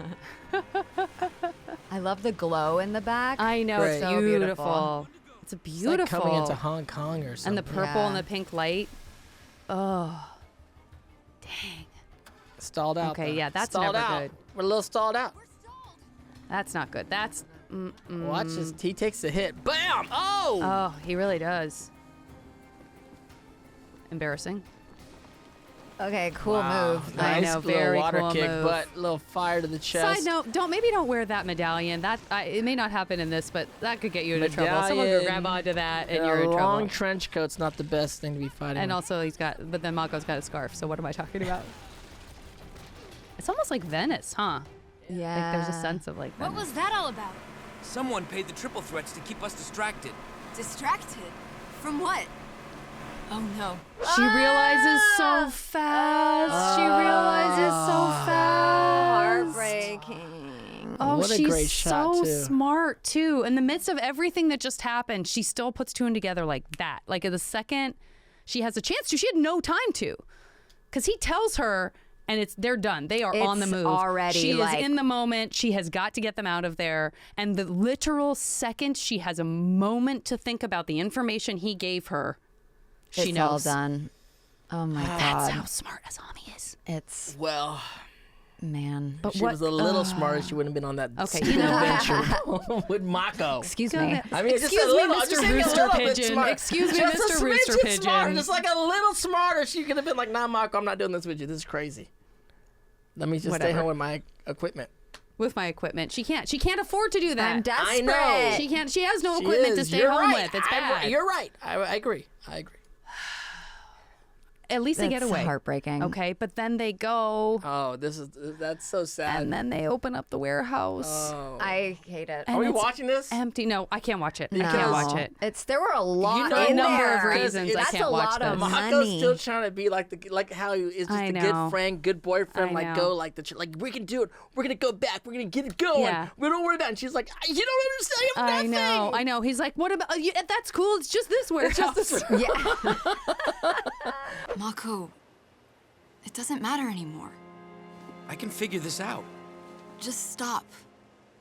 [SPEAKER 3] I love the glow in the back.
[SPEAKER 1] I know, it's
[SPEAKER 3] so
[SPEAKER 1] beautiful. It's a beautiful.
[SPEAKER 15] It's like coming into Hong Kong or something.
[SPEAKER 1] And the purple and the pink light. Oh, dang.
[SPEAKER 15] Stalled out.
[SPEAKER 1] Okay,
[SPEAKER 15] though.
[SPEAKER 1] yeah, that's
[SPEAKER 15] stalled
[SPEAKER 1] never
[SPEAKER 15] out.
[SPEAKER 1] good.
[SPEAKER 15] We're a little stalled out.
[SPEAKER 1] That's not good. That's.
[SPEAKER 15] Watch this. He takes the hit. Bam! Oh!
[SPEAKER 1] Oh, he really does. Embarrassing.
[SPEAKER 3] Okay, cool move.
[SPEAKER 1] I know, very
[SPEAKER 15] water
[SPEAKER 1] cool
[SPEAKER 15] kick,
[SPEAKER 1] move.
[SPEAKER 15] but a little fire to the chest.
[SPEAKER 1] Side note, maybe don't wear that medallion. That it may not happen in this, but that could get you into trouble. Someone could grab onto that and you're in trouble.
[SPEAKER 15] A long trench coat's not the best thing to be fighting.
[SPEAKER 1] And
[SPEAKER 15] with.
[SPEAKER 1] also but then Mako's got a scarf, so what am I talking about? It's almost like Venice, huh?
[SPEAKER 3] Yeah.
[SPEAKER 1] Like there's a sense of like Venice.
[SPEAKER 12] What was that all about?
[SPEAKER 5] Someone paid the triple threats to keep us distracted.
[SPEAKER 12] Distracted? From what? Oh no.
[SPEAKER 1] She realizes so fast. She realizes so fast.
[SPEAKER 3] Heartbreaking.
[SPEAKER 1] Oh,
[SPEAKER 15] what a
[SPEAKER 1] she's
[SPEAKER 15] great shot,
[SPEAKER 1] so
[SPEAKER 15] too.
[SPEAKER 1] smart too. In the midst of everything that just happened, she still puts two and together like that. Like at the second she has a chance to, she had no time to, because he tells her, and they're done. They are on the move
[SPEAKER 3] already.
[SPEAKER 1] She is in the moment. She has got to get them out of there. And the literal second she has a moment to think about the information he gave her, she
[SPEAKER 3] It's
[SPEAKER 1] knows.
[SPEAKER 3] all done. Oh my God.
[SPEAKER 1] That's how smart Asami is.
[SPEAKER 3] It's
[SPEAKER 15] Well,
[SPEAKER 3] man.
[SPEAKER 15] if she was a little smarter, she wouldn't have been on that
[SPEAKER 1] Okay, you know
[SPEAKER 15] adventure with Mako.
[SPEAKER 3] Excuse me.
[SPEAKER 15] I mean,
[SPEAKER 1] Excuse
[SPEAKER 15] just a
[SPEAKER 1] me,
[SPEAKER 15] little,
[SPEAKER 1] Mr.
[SPEAKER 15] I'm just saying
[SPEAKER 1] Rooster
[SPEAKER 15] a little bit
[SPEAKER 1] Pigeon.
[SPEAKER 15] smarter.
[SPEAKER 1] Excuse me,
[SPEAKER 15] Just
[SPEAKER 1] Mr.
[SPEAKER 15] a
[SPEAKER 1] Rooster
[SPEAKER 15] smidgen smarter,
[SPEAKER 1] Pigeon.
[SPEAKER 15] just like a little smarter. She could have been like, nah, Mako, I'm not doing this with you. This is crazy. Let me just stay home with my equipment.
[SPEAKER 1] With my equipment, she can't afford to do that.
[SPEAKER 3] I'm desperate.
[SPEAKER 15] I know.
[SPEAKER 1] She can't. She has no
[SPEAKER 15] She
[SPEAKER 1] equipment to
[SPEAKER 15] is.
[SPEAKER 1] stay
[SPEAKER 15] You're
[SPEAKER 1] home
[SPEAKER 15] right.
[SPEAKER 1] with. It's bad.
[SPEAKER 15] You're right. I agree. I agree.
[SPEAKER 1] At least they get
[SPEAKER 3] That's
[SPEAKER 1] away.
[SPEAKER 3] heartbreaking.
[SPEAKER 1] Okay, but then they go,
[SPEAKER 15] Oh, that's so sad.
[SPEAKER 1] and then they open up the warehouse.
[SPEAKER 15] Oh.
[SPEAKER 3] I hate it.
[SPEAKER 15] Are we
[SPEAKER 1] it's
[SPEAKER 15] watching this?
[SPEAKER 1] Empty. No, I can't watch it. I
[SPEAKER 3] No.
[SPEAKER 1] can't watch it.
[SPEAKER 3] There were a lot
[SPEAKER 15] know,
[SPEAKER 3] in
[SPEAKER 1] a number
[SPEAKER 3] there.
[SPEAKER 1] of reasons I
[SPEAKER 3] That's
[SPEAKER 1] can't
[SPEAKER 3] a
[SPEAKER 1] watch
[SPEAKER 3] lot of
[SPEAKER 1] this.
[SPEAKER 15] Mako's
[SPEAKER 3] money.
[SPEAKER 15] still trying to be like how he is just
[SPEAKER 1] I
[SPEAKER 15] a
[SPEAKER 1] know.
[SPEAKER 15] good friend, good boyfriend.
[SPEAKER 1] I
[SPEAKER 15] Like
[SPEAKER 1] know.
[SPEAKER 15] go like like we can do it. We're gonna go back. We're gonna get it going.
[SPEAKER 1] Yeah.
[SPEAKER 15] We don't worry about it. And she's like, you don't understand.
[SPEAKER 1] I know. He's like, what about? That's cool. It's just this warehouse.
[SPEAKER 15] It's just
[SPEAKER 3] Yeah.
[SPEAKER 12] Mako, it doesn't matter anymore.
[SPEAKER 5] I can figure this out.
[SPEAKER 12] Just stop.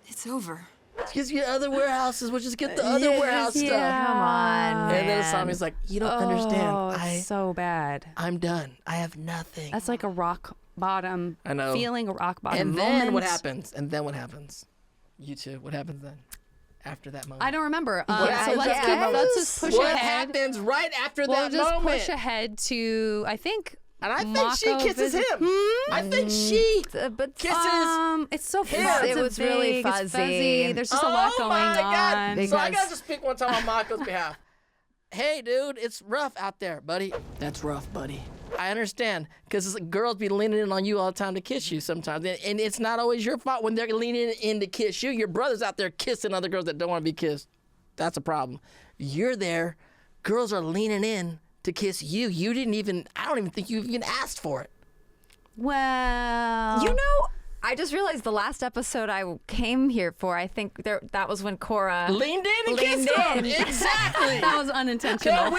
[SPEAKER 12] It's over.
[SPEAKER 15] Just get other warehouses. We'll just get the other warehouse stuff.
[SPEAKER 3] Come on,
[SPEAKER 15] And then
[SPEAKER 3] man.
[SPEAKER 15] Asami's like, you don't understand.
[SPEAKER 1] It's so bad.
[SPEAKER 15] I'm done. I have nothing.
[SPEAKER 1] That's like a rock bottom.
[SPEAKER 15] I know.
[SPEAKER 1] Feeling a rock bottom
[SPEAKER 15] And then
[SPEAKER 1] moment.
[SPEAKER 15] what happens? And then what happens? You two. What happens then? After that moment.
[SPEAKER 1] I don't remember.
[SPEAKER 15] What
[SPEAKER 1] So
[SPEAKER 15] happens
[SPEAKER 1] let's
[SPEAKER 15] after that moment?
[SPEAKER 1] let's just push
[SPEAKER 15] what
[SPEAKER 1] ahead.
[SPEAKER 15] happens right after
[SPEAKER 1] We'll
[SPEAKER 15] that
[SPEAKER 1] just
[SPEAKER 15] moment?
[SPEAKER 1] push ahead to, I think.
[SPEAKER 15] And I think
[SPEAKER 1] Mako
[SPEAKER 15] she kisses
[SPEAKER 1] visit-
[SPEAKER 15] him. I think she
[SPEAKER 3] But
[SPEAKER 15] kisses
[SPEAKER 1] It's so
[SPEAKER 15] him.
[SPEAKER 1] fuzzy.
[SPEAKER 3] It was really
[SPEAKER 1] It's
[SPEAKER 3] fuzzy.
[SPEAKER 1] There's just a lot going
[SPEAKER 15] my God.
[SPEAKER 1] on.
[SPEAKER 15] So I gotta just speak one time on Mako's behalf. Hey, dude, it's rough out there, buddy.
[SPEAKER 2] That's rough, buddy.
[SPEAKER 15] I understand, because girls be leaning in on you all the time to kiss you sometimes. And it's not always your fault when they're leaning in to kiss you. Your brother's out there kissing other girls that don't want to be kissed. That's a problem. You're there. Girls are leaning in to kiss you. I don't even think you even asked for it.
[SPEAKER 1] Well,
[SPEAKER 3] You know, I just realized the last episode I came here for, I think that was when Korra
[SPEAKER 15] Leaned in and
[SPEAKER 3] leaned
[SPEAKER 15] kissed him.
[SPEAKER 3] in.
[SPEAKER 15] Exactly.
[SPEAKER 1] that was unintentional.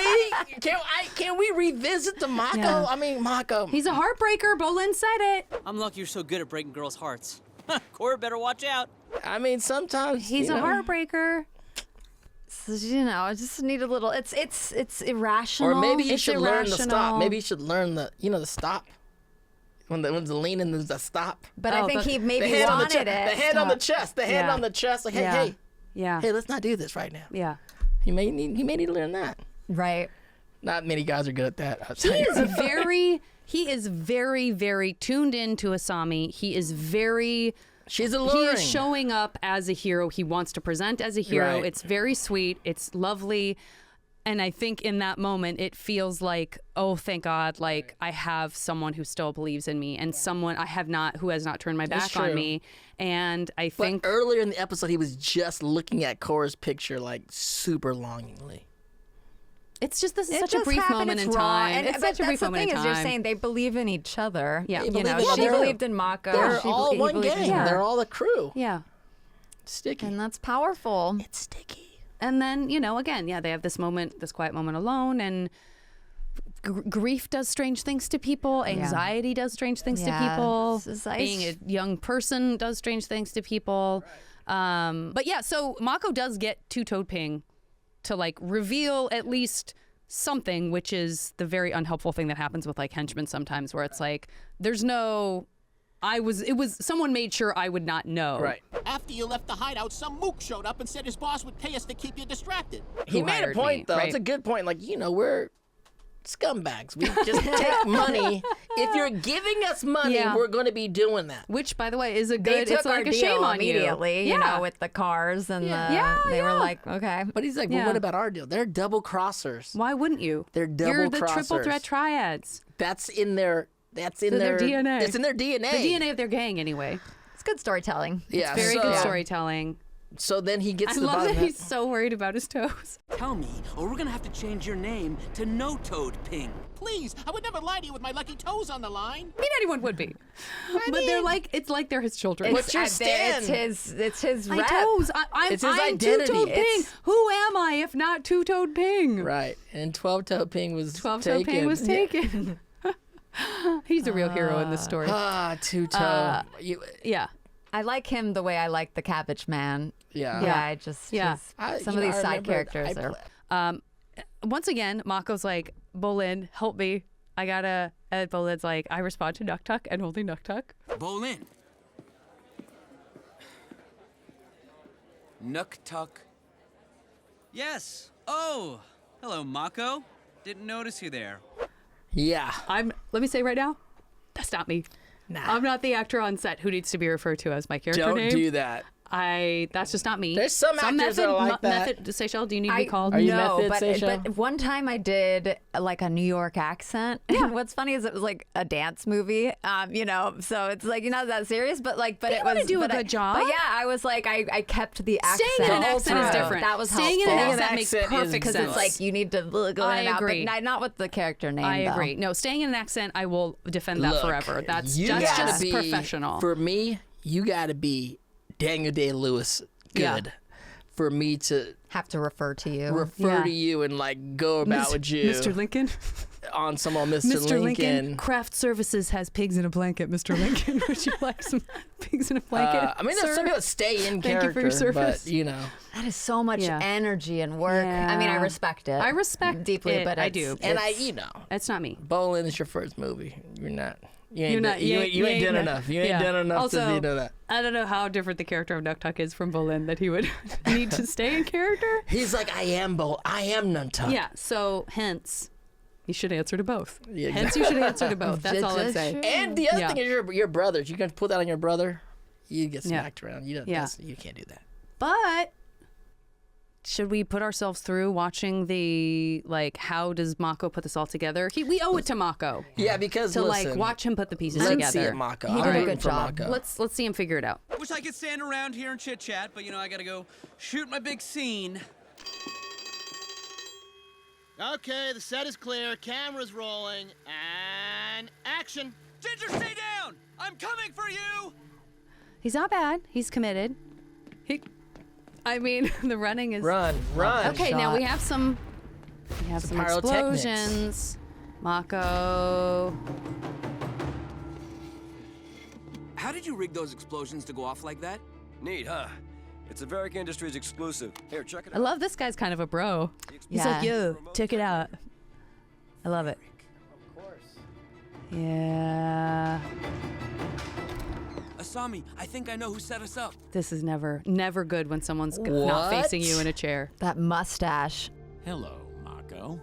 [SPEAKER 15] Can we revisit the Mako?
[SPEAKER 1] Yeah.
[SPEAKER 15] I mean, Mako.
[SPEAKER 1] He's a heartbreaker. Bolin said it.
[SPEAKER 9] I'm lucky you're so good at breaking girls' hearts. Korra better watch out.
[SPEAKER 15] I mean, sometimes
[SPEAKER 1] He's a heartbreaker.
[SPEAKER 3] So, I just need a little. It's irrational.
[SPEAKER 15] Or maybe you
[SPEAKER 1] It's
[SPEAKER 15] should learn to stop.
[SPEAKER 1] irrational.
[SPEAKER 15] Maybe you should learn the stop. When the leaning, there's a stop.
[SPEAKER 3] But I think he maybe
[SPEAKER 15] the hand on the
[SPEAKER 3] wanted it.
[SPEAKER 15] The hand on the chest. The hand
[SPEAKER 1] Yeah.
[SPEAKER 15] on the chest. Like, hey,
[SPEAKER 1] Yeah.
[SPEAKER 15] hey,
[SPEAKER 1] Yeah.
[SPEAKER 15] hey, let's not do this right now.
[SPEAKER 1] Yeah.
[SPEAKER 15] He may need to learn that.
[SPEAKER 3] Right.
[SPEAKER 15] Not many guys are good at that. I'll
[SPEAKER 1] He
[SPEAKER 15] tell you.
[SPEAKER 1] is very, very tuned into Asami. He is very.
[SPEAKER 15] She's
[SPEAKER 1] He
[SPEAKER 15] alluring.
[SPEAKER 1] is showing up as a hero. He wants to present as a hero.
[SPEAKER 15] Right.
[SPEAKER 1] It's very sweet. It's lovely. And I think in that moment, it feels like, oh, thank God, like I have someone who still believes in me and someone who has not turned my back on me. And I think
[SPEAKER 15] earlier in the episode, he was just looking at Korra's picture like super longingly.
[SPEAKER 1] It's just such a brief moment in time. It's such a brief moment in time.
[SPEAKER 3] The thing is, you're saying they believe in each other.
[SPEAKER 1] Yeah,
[SPEAKER 3] she believed in Mako.
[SPEAKER 15] They're all one gang. They're all a crew.
[SPEAKER 1] Yeah,
[SPEAKER 15] sticky,
[SPEAKER 3] and that's powerful.
[SPEAKER 15] It's sticky.
[SPEAKER 1] And then, again, they have this quiet moment alone, and grief does strange things to people. Anxiety does strange things to people. Being a young person does strange things to people. But yeah, so Mako does get two-toed ping to like reveal at least something, which is the very unhelpful thing that happens with like henchmen sometimes, where it's like, someone made sure I would not know.
[SPEAKER 15] Right.
[SPEAKER 14] After you left the hideout, some mook showed up and said his boss would pay us to keep you distracted.
[SPEAKER 15] He made a point, though. Right. It's a good point. Like, we're scumbags. We just take money. If you're giving us money, we're going to be doing that.
[SPEAKER 1] Which, by the way, is a good.
[SPEAKER 3] They took
[SPEAKER 1] it's like
[SPEAKER 3] our
[SPEAKER 1] a shame
[SPEAKER 3] deal
[SPEAKER 1] on
[SPEAKER 3] immediately.
[SPEAKER 1] you.
[SPEAKER 3] With the cars and they were like, okay.
[SPEAKER 15] But he's like, well, what about our deal? They're double crossers.
[SPEAKER 1] Why wouldn't you?
[SPEAKER 15] They're double
[SPEAKER 1] You're the
[SPEAKER 15] crossers.
[SPEAKER 1] triple threat triads.
[SPEAKER 15] That's in their. That's in their
[SPEAKER 1] DNA.
[SPEAKER 15] It's in their DNA.
[SPEAKER 1] The DNA of their gang, anyway.
[SPEAKER 3] It's good storytelling.
[SPEAKER 15] Yeah,
[SPEAKER 1] it's very good storytelling.
[SPEAKER 15] So then he gets.
[SPEAKER 1] I love that he's so worried about his toes.
[SPEAKER 5] Tell me, or we're gonna have to change your name to No Toad Ping.
[SPEAKER 14] Please, I would never lie to you with my lucky toes on the line.
[SPEAKER 1] I mean, anyone would be. They're like, it's like they're his children.
[SPEAKER 15] What's your stand?
[SPEAKER 3] It's his
[SPEAKER 1] my
[SPEAKER 3] rep.
[SPEAKER 1] toes.
[SPEAKER 15] It's his
[SPEAKER 1] I'm
[SPEAKER 15] identity.
[SPEAKER 1] Two-toed Ping. Who am I if not Two-Toed Ping?
[SPEAKER 15] Right, and 12-Toed Ping was
[SPEAKER 1] 12-Toed Ping was taken. He's a real hero in this story.
[SPEAKER 15] Two-Toe.
[SPEAKER 1] Yeah.
[SPEAKER 3] I like him the way I like the Cabbage Man.
[SPEAKER 15] Yeah.
[SPEAKER 3] Some of these side characters are.
[SPEAKER 1] Once again, Mako's like, Bolin, help me. And Bolin's like, I respond to Nuktuk and only Nuktuk.
[SPEAKER 5] Bolin. Nuktuk.
[SPEAKER 9] Yes. Oh, hello, Mako. Didn't notice you there.
[SPEAKER 15] Yeah.
[SPEAKER 1] Let me say right now, that's not me.
[SPEAKER 15] Nah.
[SPEAKER 1] I'm not the actor on set who needs to be referred to as my character name.
[SPEAKER 15] Don't do that.
[SPEAKER 1] That's just not me.
[SPEAKER 15] There's some actors that are like that.
[SPEAKER 1] Seychelle, do you need to be called?
[SPEAKER 15] Are you
[SPEAKER 3] no,
[SPEAKER 15] method,
[SPEAKER 3] but one time I did like a New York accent. And what's funny is it was like a dance movie, so it's like, not that serious, but it was.
[SPEAKER 1] Do a good job.
[SPEAKER 3] But yeah, I was like, I kept the accent.
[SPEAKER 1] Staying in an accent is different.
[SPEAKER 3] That was
[SPEAKER 1] Staying
[SPEAKER 3] helpful.
[SPEAKER 1] in an accent makes perfect sense.
[SPEAKER 3] Because it's like you need to go in and out, but not with the character name.
[SPEAKER 1] I agree. No, staying in an accent, I will defend that forever. That's just professional.
[SPEAKER 15] For me, you got to be Daniel Day-Lewis good for me to
[SPEAKER 3] have to refer to you.
[SPEAKER 15] To you and like go about with you.
[SPEAKER 1] Mr. Lincoln.
[SPEAKER 15] On someone, Mr.
[SPEAKER 1] Lincoln. Craft Services has pigs in a blanket, Mr. Lincoln. Would you like some pigs in a blanket?
[SPEAKER 15] I mean, there's some people that stay in character.
[SPEAKER 1] Thank you for your service.
[SPEAKER 15] But,
[SPEAKER 3] that is so much energy and work.
[SPEAKER 1] Yeah.
[SPEAKER 3] I mean, I respect it.
[SPEAKER 1] I respect
[SPEAKER 3] deeply,
[SPEAKER 1] it,
[SPEAKER 3] but
[SPEAKER 1] I do.
[SPEAKER 15] And
[SPEAKER 1] it's not me.
[SPEAKER 15] Bolin is your first movie. You're not. You ain't done enough. You ain't done enough to do that.
[SPEAKER 1] I don't know how different the character of Nuktuk is from Bolin that he would need to stay in character.
[SPEAKER 15] He's like, I am Nuktuk.
[SPEAKER 1] Yeah, so hence, you should answer to both.
[SPEAKER 15] Yeah, exactly.
[SPEAKER 1] Hence, you should answer to both. That's all I'm saying.
[SPEAKER 15] And the other thing is your brothers. You can put that on your brother, you get smacked around. You can't do that.
[SPEAKER 1] But should we put ourselves through watching the, how does Mako put this all together? We owe it to Mako.
[SPEAKER 15] Yeah, because
[SPEAKER 1] to watch him put the pieces together.
[SPEAKER 15] Let's see it, Mako.
[SPEAKER 3] He did a good job.
[SPEAKER 1] Let's see him figure it out.
[SPEAKER 9] Wish I could stand around here and chit chat, but I gotta go shoot my big scene.
[SPEAKER 16] Okay, the set is clear, camera's rolling, and action.
[SPEAKER 9] Ginger, stay down! I'm coming for you!
[SPEAKER 1] He's not bad. He's committed. The running is...
[SPEAKER 15] Run.
[SPEAKER 1] Okay, now we have some explosions. Mako.
[SPEAKER 5] How did you rig those explosions to go off like that?
[SPEAKER 17] Neat, huh? It's a Varrick Industries exclusive. Here, check it out.
[SPEAKER 1] I love this guy's kind of a bro. He's like, yo, check it out. I love it.
[SPEAKER 15] Of course.
[SPEAKER 1] Yeah.
[SPEAKER 5] Asami, I think I know who set us up.
[SPEAKER 1] This is never good when someone's not facing you in a chair.
[SPEAKER 3] That mustache.
[SPEAKER 5] Hello, Mako.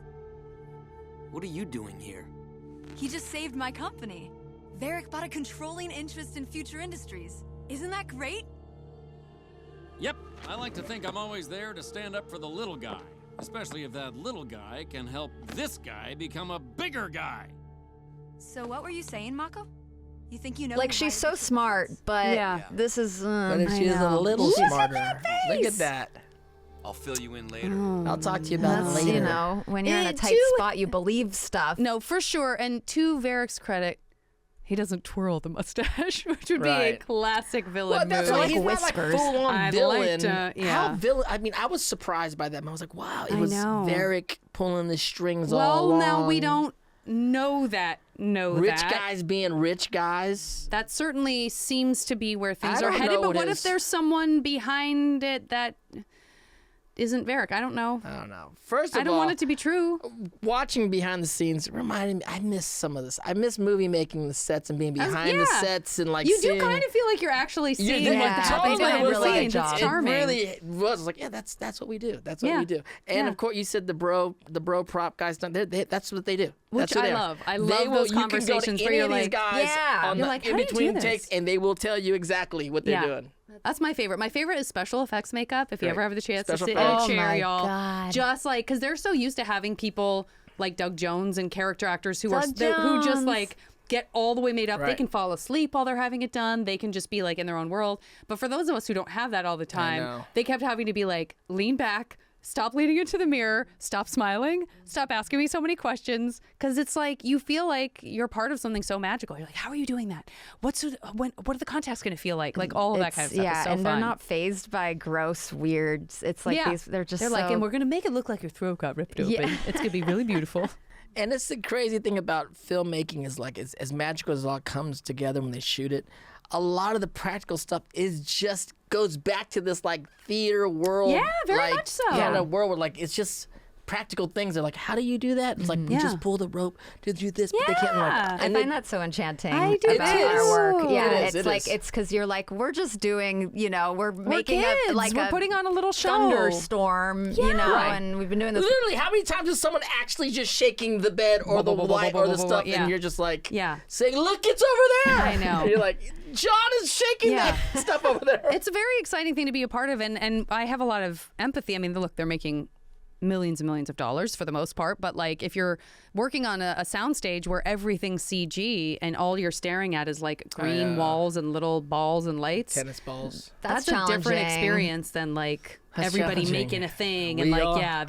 [SPEAKER 5] What are you doing here?
[SPEAKER 12] He just saved my company. Varrick bought a controlling interest in Future Industries. Isn't that great?
[SPEAKER 8] Yep, I like to think I'm always there to stand up for the little guy. Especially if that little guy can help this guy become a bigger guy.
[SPEAKER 12] So what were you saying, Mako? You think you know?
[SPEAKER 3] Like, she's so smart, but this is.
[SPEAKER 15] But if she's a little smarter, look at that.
[SPEAKER 17] I'll fill you in later.
[SPEAKER 15] I'll talk to you about it later.
[SPEAKER 3] You know, when you're in a tight spot, you believe stuff.
[SPEAKER 1] No, for sure. And to Varrick's credit, he doesn't twirl the mustache, which would be a classic villain
[SPEAKER 15] well, that's
[SPEAKER 1] move.
[SPEAKER 15] why he's not like full-on villain.
[SPEAKER 1] How
[SPEAKER 15] villain? I mean, I was surprised by that. I was like, wow, it was Varrick pulling the strings all along.
[SPEAKER 1] Well, now we don't know that.
[SPEAKER 15] Rich guys being rich guys.
[SPEAKER 1] That certainly seems to be where things are headed. But what if there's someone behind it that isn't Varrick? I don't know.
[SPEAKER 15] First of all,
[SPEAKER 1] I don't want it to be true.
[SPEAKER 15] Watching behind the scenes reminded me, I miss some of this. I miss movie making, the sets and being behind the sets and like
[SPEAKER 1] you
[SPEAKER 15] seeing.
[SPEAKER 1] do kind of feel like you're actually seeing
[SPEAKER 15] what
[SPEAKER 1] what's happening behind the scenes. It's charming.
[SPEAKER 15] It really was like, that's what we do. That's what we do. And of course, you said the bro prop guys. That's what they do.
[SPEAKER 1] Which I love. I love those conversations where you're like,
[SPEAKER 15] on
[SPEAKER 1] you're
[SPEAKER 15] the
[SPEAKER 1] like,
[SPEAKER 15] in between takes, and they will tell you exactly what they're doing.
[SPEAKER 1] That's my favorite. My favorite is special effects makeup. If you ever have the chance to sit in
[SPEAKER 3] effects.
[SPEAKER 1] a chair, y'all,
[SPEAKER 3] God.
[SPEAKER 1] just like, because they're so used to having people like Doug Jones and character actors who who just like get all the way made up. They can fall asleep while they're having it done. They can just be like in their own world. But for those of us who don't have that all the time, they kept having to be like, lean back, stop leaning into the mirror, stop smiling, stop asking me so many questions, because it's like you feel like you're part of something so magical. You're like, how are you doing that? What are the contacts going to feel like? Like all of that kind of stuff.
[SPEAKER 3] Yeah,
[SPEAKER 1] is so
[SPEAKER 3] and
[SPEAKER 1] fun.
[SPEAKER 3] they're not phased by gross, weird. It's like they're
[SPEAKER 1] like, and we're going to make it look like your throat got ripped open. It's going to be really beautiful.
[SPEAKER 15] And it's the crazy thing about filmmaking is like as magical as it all comes together when they shoot it. A lot of the practical stuff goes back to this like theater world.
[SPEAKER 1] Yeah, very much so.
[SPEAKER 15] Kind of world where like it's just practical things. They're like, how do you do that? It's like, we just pull the rope to do this, but they can't like.
[SPEAKER 3] I find that so enchanting
[SPEAKER 1] about
[SPEAKER 3] our work. Yeah,
[SPEAKER 15] it is.
[SPEAKER 3] it's because you're like, we're just doing, we're making
[SPEAKER 1] we're putting on a little show.
[SPEAKER 3] Thunderstorm, and we've been doing this.
[SPEAKER 15] Literally, how many times is someone actually just shaking the bed or the light or the stuff, and you're just like, saying, look, it's over there.
[SPEAKER 1] I know.
[SPEAKER 15] And you're like, John is shaking that stuff over there.
[SPEAKER 1] It's a very exciting thing to be a part of, and I have a lot of empathy. I mean, look, they're making millions and millions of dollars for the most part, but like if you're working on a soundstage where everything's CG and all you're staring at is like green walls and little balls and lights,
[SPEAKER 15] tennis balls,
[SPEAKER 1] that's a different experience than like everybody making a thing and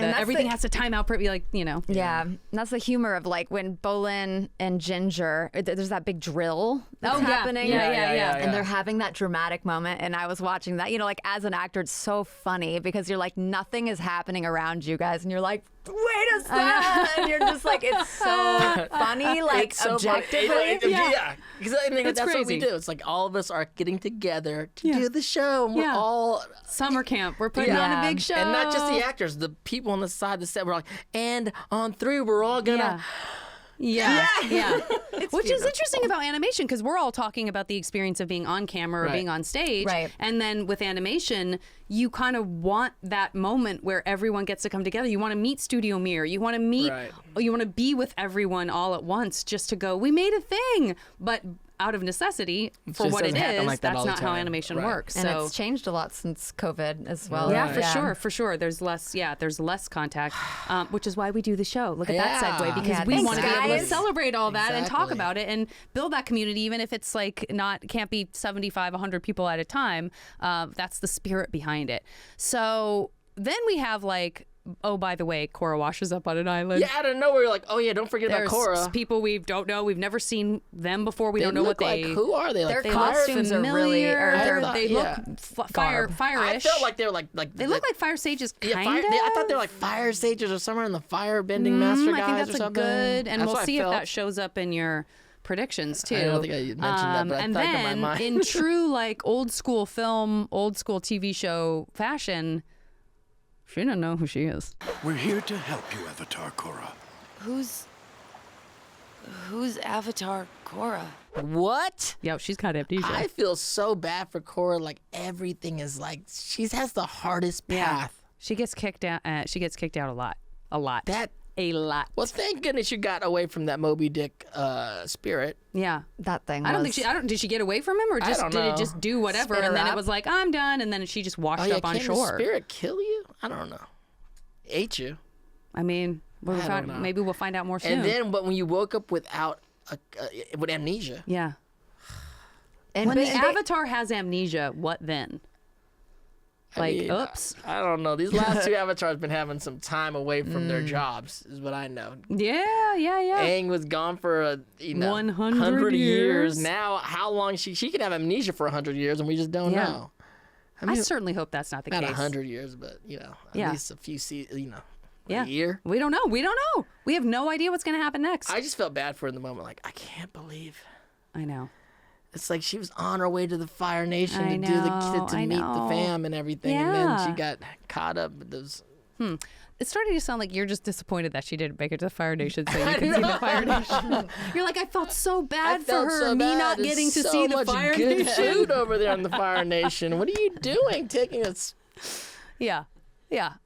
[SPEAKER 1] everything has to time out pretty
[SPEAKER 3] Yeah, and that's the humor of like when Bolin and Ginger, there's that big drill that's happening. And they're having that dramatic moment, and I was watching that, like as an actor, it's so funny because you're like, nothing is happening around you guys, and you're like, wait a second, and you're just like, it's so funny, like so objectively.
[SPEAKER 15] Because I think that's crazy. What we do. It's like all of us are getting together to do the show, and we're all
[SPEAKER 1] summer camp. We're putting on a big show,
[SPEAKER 15] and not just the actors, the people on the side of the set. We're like, and on 3, we're all gonna.
[SPEAKER 1] Yeah. Which is interesting about animation, because we're all talking about the experience of being on camera or being on stage.
[SPEAKER 3] Right.
[SPEAKER 1] And then with animation, you kind of want that moment where everyone gets to come together. You want to meet Studio Mir. You want to meet, you want to be with everyone all at once just to go, we made a thing. But out of necessity, for what it is, that's not how animation works.
[SPEAKER 3] And
[SPEAKER 1] so
[SPEAKER 3] it's changed a lot since COVID as well.
[SPEAKER 1] Yeah, for sure. There's less contact, which is why we do the show. Look at that segue, because we want to be able to celebrate all that and talk about it and build that community, even if it's like can't be 75, 100 people at a time. That's the spirit behind it. So then we have like, oh, by the way, Korra washes up on an island.
[SPEAKER 15] Yeah, out of nowhere, you're like, oh yeah, don't forget about Korra.
[SPEAKER 1] People we don't know. We've never seen them before. We don't know what they.
[SPEAKER 15] Who are they? Like
[SPEAKER 3] their costumes are really.
[SPEAKER 1] They look fire-ish.
[SPEAKER 15] I felt like they were like
[SPEAKER 1] they look like fire sages. Kind of.
[SPEAKER 15] I thought they were like fire sages or somewhere in the fire bending master guys.
[SPEAKER 1] I think that's
[SPEAKER 15] or something.
[SPEAKER 1] And that's we'll see if that shows up in your predictions too.
[SPEAKER 15] I don't think I mentioned that, but
[SPEAKER 1] and
[SPEAKER 15] I thought
[SPEAKER 1] then
[SPEAKER 15] in my mind.
[SPEAKER 1] in true like old school film, old school TV show fashion, she doesn't know who she is.
[SPEAKER 10] We're here to help you, Avatar Korra.
[SPEAKER 18] Who's Avatar Korra?
[SPEAKER 15] What?
[SPEAKER 1] Yo, she's got amnesia.
[SPEAKER 15] I feel so bad for Korra. Like everything is like she has the hardest path.
[SPEAKER 1] She gets kicked out. She gets kicked out a lot. A lot.
[SPEAKER 15] Well, thank goodness you got away from that Moby Dick spirit.
[SPEAKER 1] Yeah,
[SPEAKER 3] that thing.
[SPEAKER 1] Did she get away from him, or did it just do whatever, and then it was like, I'm done, and then she just washed up on shore?
[SPEAKER 15] Can the spirit kill you? I don't know. Ate you.
[SPEAKER 1] I mean, maybe we'll find out more soon.
[SPEAKER 15] And then, but when you woke up with amnesia.
[SPEAKER 1] Yeah. And when the Avatar has amnesia, what then? Oops.
[SPEAKER 15] I don't know. These last two Avatars been having some time away from their jobs, is what I know.
[SPEAKER 1] Yeah.
[SPEAKER 15] Aang was gone for 100 years. Now, how long she could have amnesia for 100 years, and we just don't know.
[SPEAKER 1] I certainly hope that's not the case.
[SPEAKER 15] Not 100 years, but at least a few a year.
[SPEAKER 1] We don't know. We have no idea what's going to happen next.
[SPEAKER 15] I just felt bad for her in the moment. Like, I can't believe.
[SPEAKER 1] I know.
[SPEAKER 15] It's like she was on her way to the Fire Nation to meet the fam and everything, and then she got caught up with those.
[SPEAKER 1] It's starting to sound like you're just disappointed that she didn't make it to the Fire Nation so you can see the Fire Nation. You're like, I felt so bad for her, not getting to see the Fire Nation.
[SPEAKER 15] So much good food over there in the Fire Nation. What are you doing? Taking us?
[SPEAKER 1] Yeah.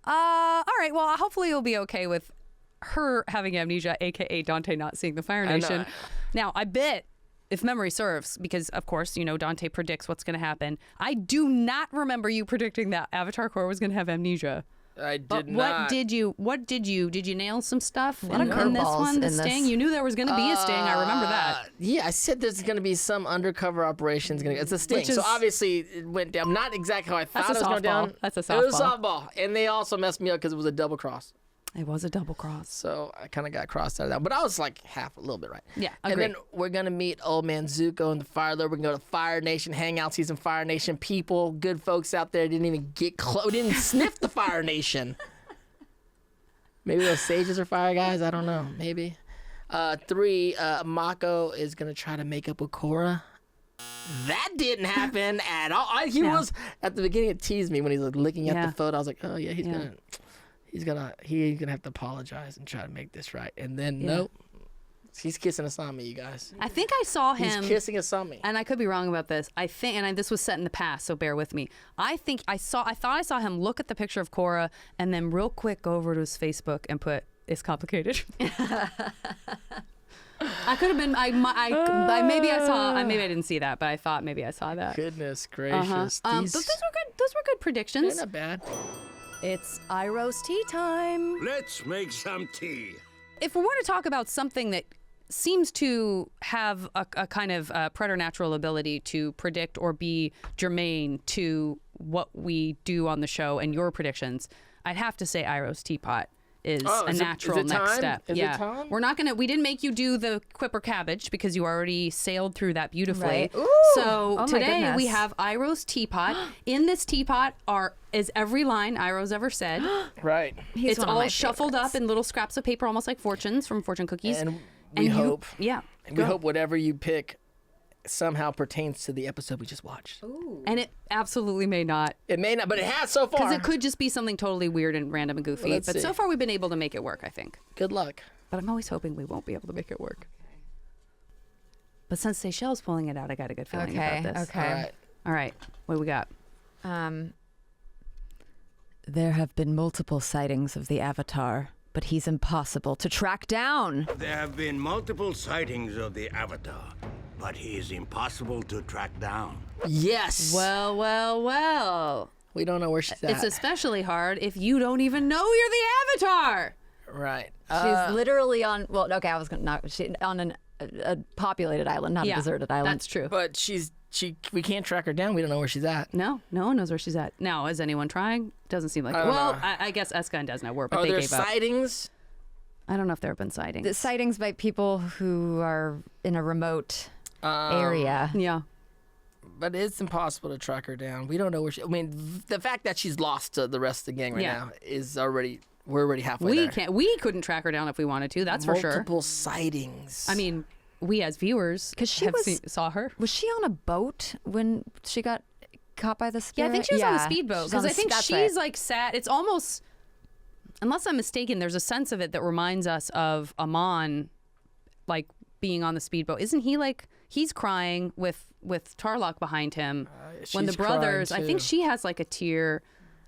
[SPEAKER 1] All right. Well, hopefully you'll be okay with her having amnesia, aka Dante not seeing the Fire Nation. Now, I bet, if memory serves, because of course, Dante predicts what's going to happen. I do not remember you predicting that Avatar Korra was going to have amnesia.
[SPEAKER 15] I did
[SPEAKER 1] not. What did you nail some stuff in this one? The sting? You knew there was going to be a sting. I remember that.
[SPEAKER 15] Yeah, I said there's going to be some undercover operations. It's a sting. So obviously it went down. Not exactly how I thought it was going down.
[SPEAKER 1] That's a softball.
[SPEAKER 15] It was a softball. And they also messed me up because it was a double cross.
[SPEAKER 1] It was a double cross.
[SPEAKER 15] So I kind of got crossed out of that. But I was like a little bit right.
[SPEAKER 1] Yeah,
[SPEAKER 15] agreed. And then we're going to meet old man Zuko and the Fire Lord. We're going to go to Fire Nation, hang out, see some Fire Nation people. Good folks out there didn't even get close, didn't sniff the Fire Nation. Maybe those sages are fire guys. I don't know. Maybe. 3, Mako is going to try to make up with Korra. That didn't happen at all. He was, at the beginning, it teased me when he was looking at the photo. I was like, oh, yeah, he's gonna have to apologize and try to make this right. And then nope, he's kissing Asami, you guys.
[SPEAKER 1] I think I saw him.
[SPEAKER 15] He's kissing Asami.
[SPEAKER 1] And I could be wrong about this. I think, and this was set in the past, so bear with me. I thought I saw him look at the picture of Korra and then real quick go over to his Facebook and put, "It's complicated." I could have been. Maybe I didn't see that, but I thought maybe I saw that.
[SPEAKER 15] Goodness gracious.
[SPEAKER 1] But those were good predictions.
[SPEAKER 15] They're not bad.
[SPEAKER 1] It's Iroh's tea time.
[SPEAKER 10] Let's make some tea.
[SPEAKER 1] If we were to talk about something that seems to have a kind of preternatural ability to predict or be germane to what we do on the show and your predictions, I'd have to say Iroh's teapot is a natural next step.
[SPEAKER 15] Is it time?
[SPEAKER 1] We didn't make you do the quipper cabbage because you already sailed through that beautifully.
[SPEAKER 3] Right. Ooh.
[SPEAKER 1] So today we have Iroh's teapot. In this teapot is every line Iroh's ever said.
[SPEAKER 15] Right.
[SPEAKER 1] It's all shuffled up in little scraps of paper, almost like fortunes from fortune cookies.
[SPEAKER 15] And we hope.
[SPEAKER 1] Yeah.
[SPEAKER 15] And we hope whatever you pick somehow pertains to the episode we just watched.
[SPEAKER 1] Ooh. And it absolutely may not.
[SPEAKER 15] It may not, but it has so far.
[SPEAKER 1] Because it could just be something totally weird and random and goofy.
[SPEAKER 15] Well,
[SPEAKER 1] but so far we've been able to make it work, I think.
[SPEAKER 15] Good luck.
[SPEAKER 1] But I'm always hoping we won't be able to make it work. But since Seychelle's pulling it out, I got a good feeling about this.
[SPEAKER 3] Okay.
[SPEAKER 1] All right. What do we got?
[SPEAKER 3] There have been multiple sightings of the Avatar, but he's impossible to track down.
[SPEAKER 10] There have been multiple sightings of the Avatar, but he is impossible to track down.
[SPEAKER 15] Yes.
[SPEAKER 1] Well.
[SPEAKER 15] We don't know where she's at.
[SPEAKER 1] It's especially hard if you don't even know you're the Avatar.
[SPEAKER 15] Right.
[SPEAKER 3] She's literally on. Well, okay, I was on a populated island, not a deserted island.
[SPEAKER 1] That's true.
[SPEAKER 15] But we can't track her down. We don't know where she's at.
[SPEAKER 1] No one knows where she's at. Now, is anyone trying? Doesn't seem like it. Well, I guess Eska and Desna were, but they gave up.
[SPEAKER 15] Are there sightings?
[SPEAKER 1] I don't know if there have been sightings.
[SPEAKER 3] The sightings by people who are in a remote area.
[SPEAKER 1] Yeah.
[SPEAKER 15] But it's impossible to track her down. We don't know where she... I mean, the fact that she's lost to the rest of the gang right now is already... We're already halfway there.
[SPEAKER 1] We couldn't track her down if we wanted to, that's for sure.
[SPEAKER 15] Multiple sightings.
[SPEAKER 1] I mean, we as viewers saw her.
[SPEAKER 3] Was she on a boat when she got caught by the spirit?
[SPEAKER 1] Yeah, I think she was on the speedboat. Because I think she's like sat... It's almost... Unless I'm mistaken, there's a sense of it that reminds us of Amon, like, being on the speedboat. Isn't he like... He's crying with Tarlok behind him. When the brothers... I think she has like a tear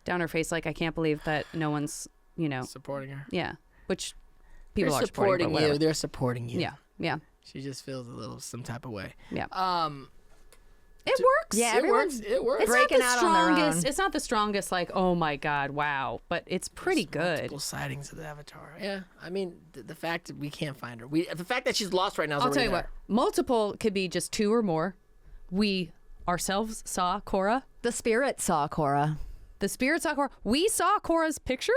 [SPEAKER 1] down her face, like, I can't believe that no one's...
[SPEAKER 15] supporting her.
[SPEAKER 1] Yeah, which people
[SPEAKER 15] They're
[SPEAKER 1] are supporting
[SPEAKER 15] you. They're supporting you.
[SPEAKER 1] Yeah.
[SPEAKER 15] She just feels some type of way.
[SPEAKER 1] Yeah. It works.
[SPEAKER 3] Yeah, everyone's
[SPEAKER 15] it works.
[SPEAKER 1] It's
[SPEAKER 3] breaking
[SPEAKER 1] not the
[SPEAKER 3] out on their
[SPEAKER 1] strongest.
[SPEAKER 3] own.
[SPEAKER 1] It's not the strongest. Like, oh my god, wow! But it's pretty good.
[SPEAKER 15] Multiple sightings of the Avatar. Yeah, I mean the fact that we can't find her. The fact that she's lost right now. Is
[SPEAKER 1] I'll tell
[SPEAKER 15] already
[SPEAKER 1] you
[SPEAKER 15] there.
[SPEAKER 1] what. Multiple could be just 2 or more. We ourselves saw Korra.
[SPEAKER 4] The spirit saw Korra.
[SPEAKER 1] The spirit saw Korra. We saw Korra's picture.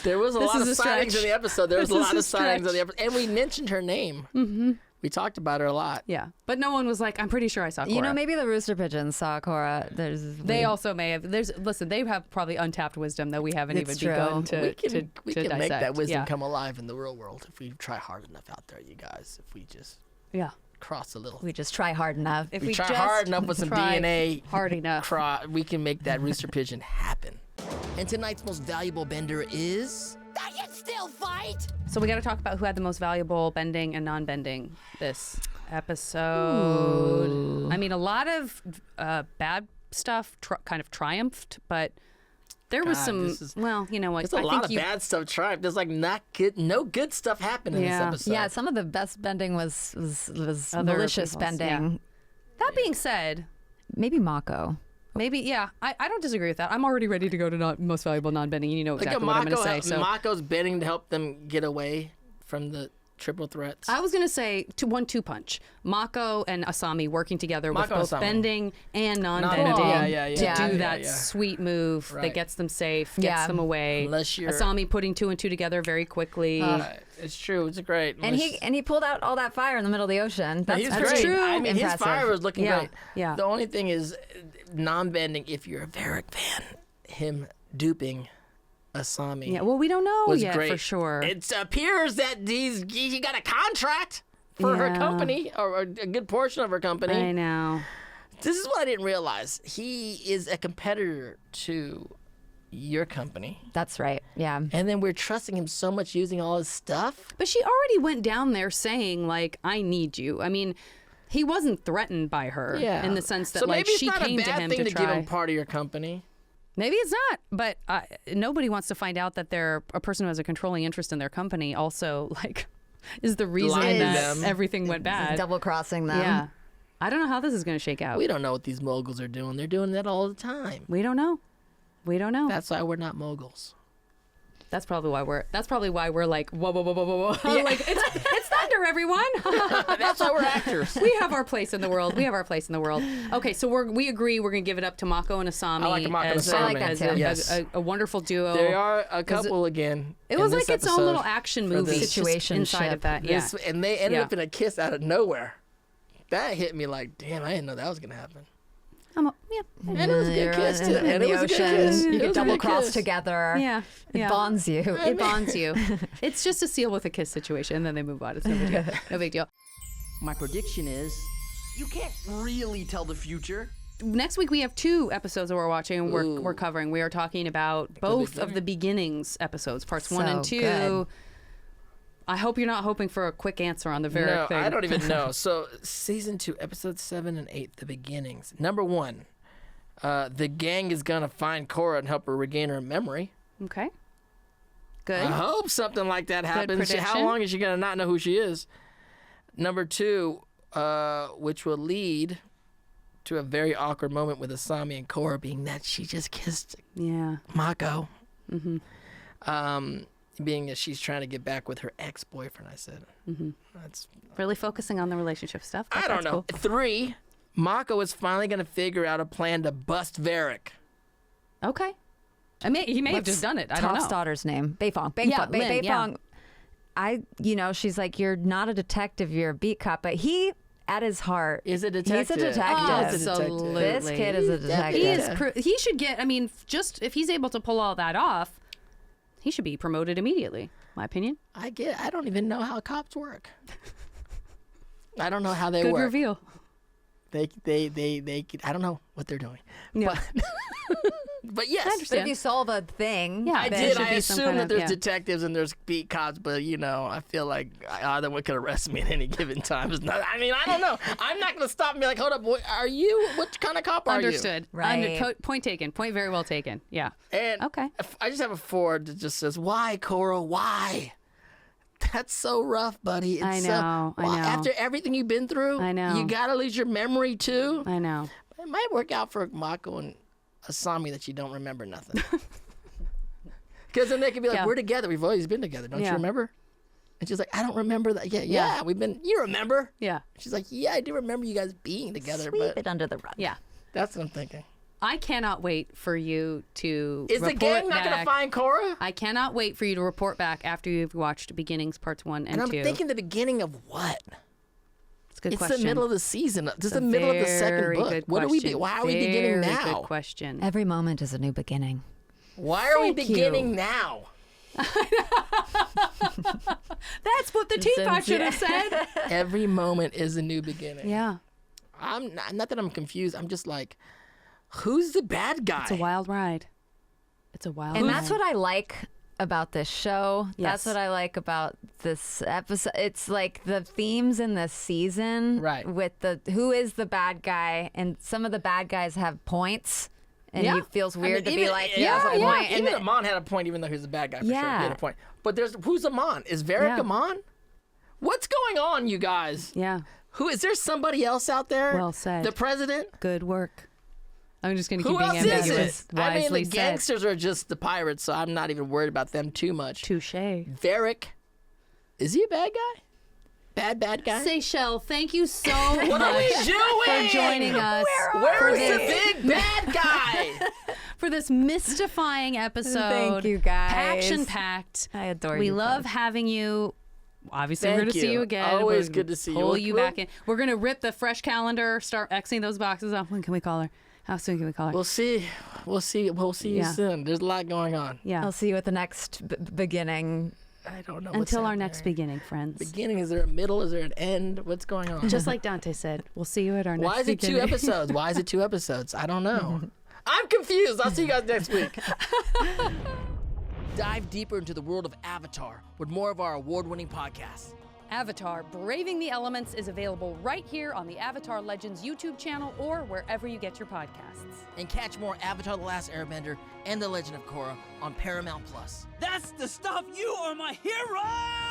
[SPEAKER 15] There was a lot of sightings in the episode. There was a
[SPEAKER 1] This
[SPEAKER 15] lot
[SPEAKER 1] is
[SPEAKER 15] of
[SPEAKER 1] a
[SPEAKER 15] sightings in the
[SPEAKER 1] stretch.
[SPEAKER 15] episode, and we mentioned her name.
[SPEAKER 1] Mm-hmm.
[SPEAKER 15] We talked about her a lot.
[SPEAKER 1] Yeah, but no one was like, "I'm pretty sure I saw Korra."
[SPEAKER 3] You know, maybe the Rooster Pigeons saw Korra.
[SPEAKER 1] They also may have. Listen, they have probably untapped wisdom that we haven't
[SPEAKER 3] It's
[SPEAKER 1] even begun
[SPEAKER 3] true.
[SPEAKER 1] to
[SPEAKER 15] We can make that
[SPEAKER 1] dissect.
[SPEAKER 15] wisdom
[SPEAKER 1] Yeah.
[SPEAKER 15] come alive in the real world if we try hard enough out there, you guys. If we just cross a little.
[SPEAKER 3] We just try hard enough.
[SPEAKER 1] If
[SPEAKER 15] we
[SPEAKER 1] we
[SPEAKER 15] try
[SPEAKER 1] just
[SPEAKER 15] hard enough with some
[SPEAKER 1] try
[SPEAKER 15] DNA,
[SPEAKER 1] hard enough,
[SPEAKER 15] we can make that rooster pigeon happen. And tonight's most valuable bender is.
[SPEAKER 11] I can still fight!
[SPEAKER 1] So we got to talk about who had the most valuable bending and non-bending this episode.
[SPEAKER 15] Ooh.
[SPEAKER 1] I mean, a lot of bad stuff kind of triumphed, but there was some. Well, you know what?
[SPEAKER 15] There's a lot of bad stuff triumphed. There's like no good stuff happened in this episode.
[SPEAKER 3] Yeah, some of the best bending was
[SPEAKER 1] Other
[SPEAKER 3] malicious
[SPEAKER 1] people's,
[SPEAKER 3] bending.
[SPEAKER 1] yeah. That being said,
[SPEAKER 3] maybe Mako.
[SPEAKER 1] Maybe, yeah. I don't disagree with that. I'm already ready to go to most valuable non-bending. You know exactly what I'm going to say. So
[SPEAKER 15] Mako's bending to help them get away from the triple threats.
[SPEAKER 1] I was going to say 1-2 punch. Mako and Asami working together with both bending and non-bending to do that sweet move that gets them safe, gets them away.
[SPEAKER 15] Unless you're...
[SPEAKER 1] Asami putting 2 and 2 together very quickly.
[SPEAKER 15] It's true. It's great.
[SPEAKER 3] And he pulled out all that fire in the middle of the ocean. That's
[SPEAKER 15] great.
[SPEAKER 3] true.
[SPEAKER 15] I mean,
[SPEAKER 3] Impressive.
[SPEAKER 15] his fire was looking great.
[SPEAKER 1] Yeah.
[SPEAKER 15] The only thing is, non-bending. If you're a Varrick fan, him duping Asami.
[SPEAKER 1] Yeah. Well, we don't know
[SPEAKER 15] was
[SPEAKER 1] yet
[SPEAKER 15] great.
[SPEAKER 1] for sure.
[SPEAKER 15] It appears that he got a contract for her company, or a good portion of her company.
[SPEAKER 1] I know.
[SPEAKER 15] This is what I didn't realize. He is a competitor to your company.
[SPEAKER 3] That's right. Yeah.
[SPEAKER 15] And then we're trusting him so much using all his stuff.
[SPEAKER 1] But she already went down there saying, like, I need you. I mean, he wasn't threatened by her in the sense that,
[SPEAKER 15] so
[SPEAKER 1] like,
[SPEAKER 15] maybe
[SPEAKER 1] she came to him
[SPEAKER 15] thing
[SPEAKER 1] to
[SPEAKER 15] to
[SPEAKER 1] try.
[SPEAKER 15] give him part of your company.
[SPEAKER 1] Maybe it's not, but nobody wants to find out that they're a person who has a controlling interest in their company also, like, is the reason that everything went bad.
[SPEAKER 3] Double crossing them.
[SPEAKER 1] Yeah. I don't know how this is going to shake out.
[SPEAKER 15] We don't know what these moguls are doing. They're doing that all the time.
[SPEAKER 1] We don't know. We don't know.
[SPEAKER 15] That's why we're not moguls.
[SPEAKER 1] That's probably why we're like, whoa, whoa, whoa, whoa, whoa, whoa. Yeah. Like, it's thunder, everyone.
[SPEAKER 15] That's why we're actors.
[SPEAKER 1] We have our place in the world. Okay, so we agree we're going to give it up to Mako and Asami.
[SPEAKER 15] I like Mako and Asami.
[SPEAKER 3] I like that too.
[SPEAKER 15] Yes.
[SPEAKER 1] A wonderful duo.
[SPEAKER 15] They are a couple again.
[SPEAKER 1] It was like its own little action movie
[SPEAKER 3] situation
[SPEAKER 1] inside of that. Yeah.
[SPEAKER 15] And they ended up in a kiss out of nowhere. That hit me like, damn, I didn't know that was going to happen.
[SPEAKER 1] And
[SPEAKER 15] it was a good kiss, too.
[SPEAKER 3] In the ocean. You get double cross together.
[SPEAKER 1] Yeah.
[SPEAKER 3] It bonds you.
[SPEAKER 1] It bonds you. It's just a seal with a kiss situation, and then they move on. It's no big deal. No big deal.
[SPEAKER 2] My prediction is, you can't really tell the future.
[SPEAKER 1] Next week we have 2 episodes that we're watching and we're covering. We are talking about both of the beginnings episodes, parts 1 and 2. Good. I hope you're not hoping for a quick answer on the Varrick thing.
[SPEAKER 15] No, I don't even know. So, season 2, episodes 7 and 8, the beginnings. Number 1, the gang is gonna find Korra and help her regain her memory.
[SPEAKER 1] Okay. Good.
[SPEAKER 15] I hope something like that happens.
[SPEAKER 1] prediction.
[SPEAKER 15] How long is she gonna not know who she is? Number 2, which will lead to a very awkward moment with Asami and Korra, being that she just kissed Mako.
[SPEAKER 1] Mm-hmm.
[SPEAKER 15] Being that she's trying to get back with her ex-boyfriend, I said.
[SPEAKER 1] Mm-hmm.
[SPEAKER 15] That's
[SPEAKER 1] really focusing on the relationship stuff.
[SPEAKER 15] I don't know.
[SPEAKER 1] Cool.
[SPEAKER 15] 3, Mako is finally going to figure out a plan to bust Varrick.
[SPEAKER 1] Okay. I mean, he may have just done it. I don't know.
[SPEAKER 3] Top's daughter's name. Beifong.
[SPEAKER 1] Lin,
[SPEAKER 3] Beifong. She's like, you're not a detective, you're a beat cop, but he, at his heart,
[SPEAKER 15] is a detective.
[SPEAKER 3] He's a detective.
[SPEAKER 1] Absolutely.
[SPEAKER 3] This kid is a detective.
[SPEAKER 1] He should get, I mean, just if he's able to pull all that off, he should be promoted immediately, my opinion.
[SPEAKER 15] I don't even know how cops work. I don't know how they
[SPEAKER 1] work.
[SPEAKER 15] Good
[SPEAKER 1] reveal.
[SPEAKER 15] They I don't know what they're doing.
[SPEAKER 1] Yeah.
[SPEAKER 15] But yes,
[SPEAKER 3] I understand. If you solve a thing,
[SPEAKER 15] I did. I assume that there's detectives and there's beat cops, but I feel like either one could arrest me at any given time. I mean, I don't know. I'm not going to stop and be like, hold up, boy, are you? What kind of cop are you?
[SPEAKER 1] Understood. Right. Point taken. Point very well taken. Yeah.
[SPEAKER 15] And
[SPEAKER 1] okay.
[SPEAKER 15] I just have a 4 that just says, why, Korra? Why? That's so rough, buddy. It's
[SPEAKER 1] I know.
[SPEAKER 15] After everything you've been through,
[SPEAKER 1] I know.
[SPEAKER 15] You gotta lose your memory too.
[SPEAKER 1] I know.
[SPEAKER 15] It might work out for Mako and Asami that you don't remember nothing. Because then they could be like, we're together. We've always been together. Don't you remember? And she's like, I don't remember that. Yeah, we've been. You remember?
[SPEAKER 1] Yeah.
[SPEAKER 15] She's like, yeah, I do remember you guys being together.
[SPEAKER 3] Sweep
[SPEAKER 15] but
[SPEAKER 3] it under the rug.
[SPEAKER 1] Yeah.
[SPEAKER 15] That's what I'm thinking.
[SPEAKER 1] I cannot wait for you to
[SPEAKER 15] Is the gang not going to find Korra?
[SPEAKER 1] I cannot wait for you to report back after you've watched Beginnings Parts 1 and 2.
[SPEAKER 15] And I'm thinking the beginning of what?
[SPEAKER 1] It's a good question.
[SPEAKER 15] It's the middle of the season. This is the middle of the second book. What are we? Why are we beginning now?
[SPEAKER 1] Good question.
[SPEAKER 3] Every moment is a new beginning.
[SPEAKER 15] Why are we beginning now?
[SPEAKER 1] That's what the teapot should have said.
[SPEAKER 15] Every moment is a new beginning.
[SPEAKER 1] Yeah.
[SPEAKER 15] I'm not that I'm confused. I'm just like, who's the bad guy?
[SPEAKER 1] It's a wild ride.
[SPEAKER 3] And that's what I like about this show.
[SPEAKER 1] Yes.
[SPEAKER 3] That's what I like about this episode. It's like the themes in this season,
[SPEAKER 15] right?
[SPEAKER 3] With the who is the bad guy, and some of the bad guys have points. And it feels weird to be like, point.
[SPEAKER 15] Even Amon had a point, even though he's a bad guy for sure. He had a point. But who's Amon? Is Varrick Amon? What's going on, you guys?
[SPEAKER 1] Yeah.
[SPEAKER 15] Who is there? Somebody else out there?
[SPEAKER 1] Well said.
[SPEAKER 15] The president?
[SPEAKER 1] Good work. I'm just going to keep
[SPEAKER 15] Who
[SPEAKER 1] being
[SPEAKER 15] else is
[SPEAKER 1] ambiguous.
[SPEAKER 15] it? I mean, the
[SPEAKER 1] said.
[SPEAKER 15] gangsters are just the pirates, so I'm not even worried about them too much.
[SPEAKER 1] Touche.
[SPEAKER 15] Varrick, is he a bad guy? Bad guy?
[SPEAKER 1] Seychelle, thank you so much
[SPEAKER 15] What are we doing?
[SPEAKER 1] for joining us.
[SPEAKER 15] Where's the big bad guy?
[SPEAKER 1] For this mystifying episode.
[SPEAKER 3] Thank you, guys.
[SPEAKER 1] Action-packed.
[SPEAKER 3] I adore
[SPEAKER 1] we
[SPEAKER 3] you.
[SPEAKER 1] We love having you. Obviously,
[SPEAKER 15] Thank
[SPEAKER 1] we're going to see you again.
[SPEAKER 15] Always
[SPEAKER 1] We're
[SPEAKER 15] good to see you.
[SPEAKER 1] Pull you back in. We're going to rip the fresh calendar, start Xing those boxes off. When can we call her? How soon can we call her?
[SPEAKER 15] We'll see. We'll see you soon. There's a lot going on.
[SPEAKER 1] Yeah.
[SPEAKER 3] I'll see you at the next beginning.
[SPEAKER 15] I don't know.
[SPEAKER 1] Until our next beginning, friends.
[SPEAKER 15] Beginning? Is there a middle? Is there an end? What's going on?
[SPEAKER 1] Just like Dante said, we'll see you at our next
[SPEAKER 15] Why is it
[SPEAKER 1] beginning.
[SPEAKER 15] 2 episodes? Why is it 2 episodes? I don't know. I'm confused. I'll see you guys next week. Dive deeper into the world of Avatar with more of our award-winning podcasts.
[SPEAKER 1] Avatar, Braving the Elements is available right here on the Avatar Legends YouTube channel or wherever you get your podcasts.
[SPEAKER 15] And catch more Avatar: The Last Airbender and The Legend of Korra on Paramount+.
[SPEAKER 9] That's the stuff! You are my hero!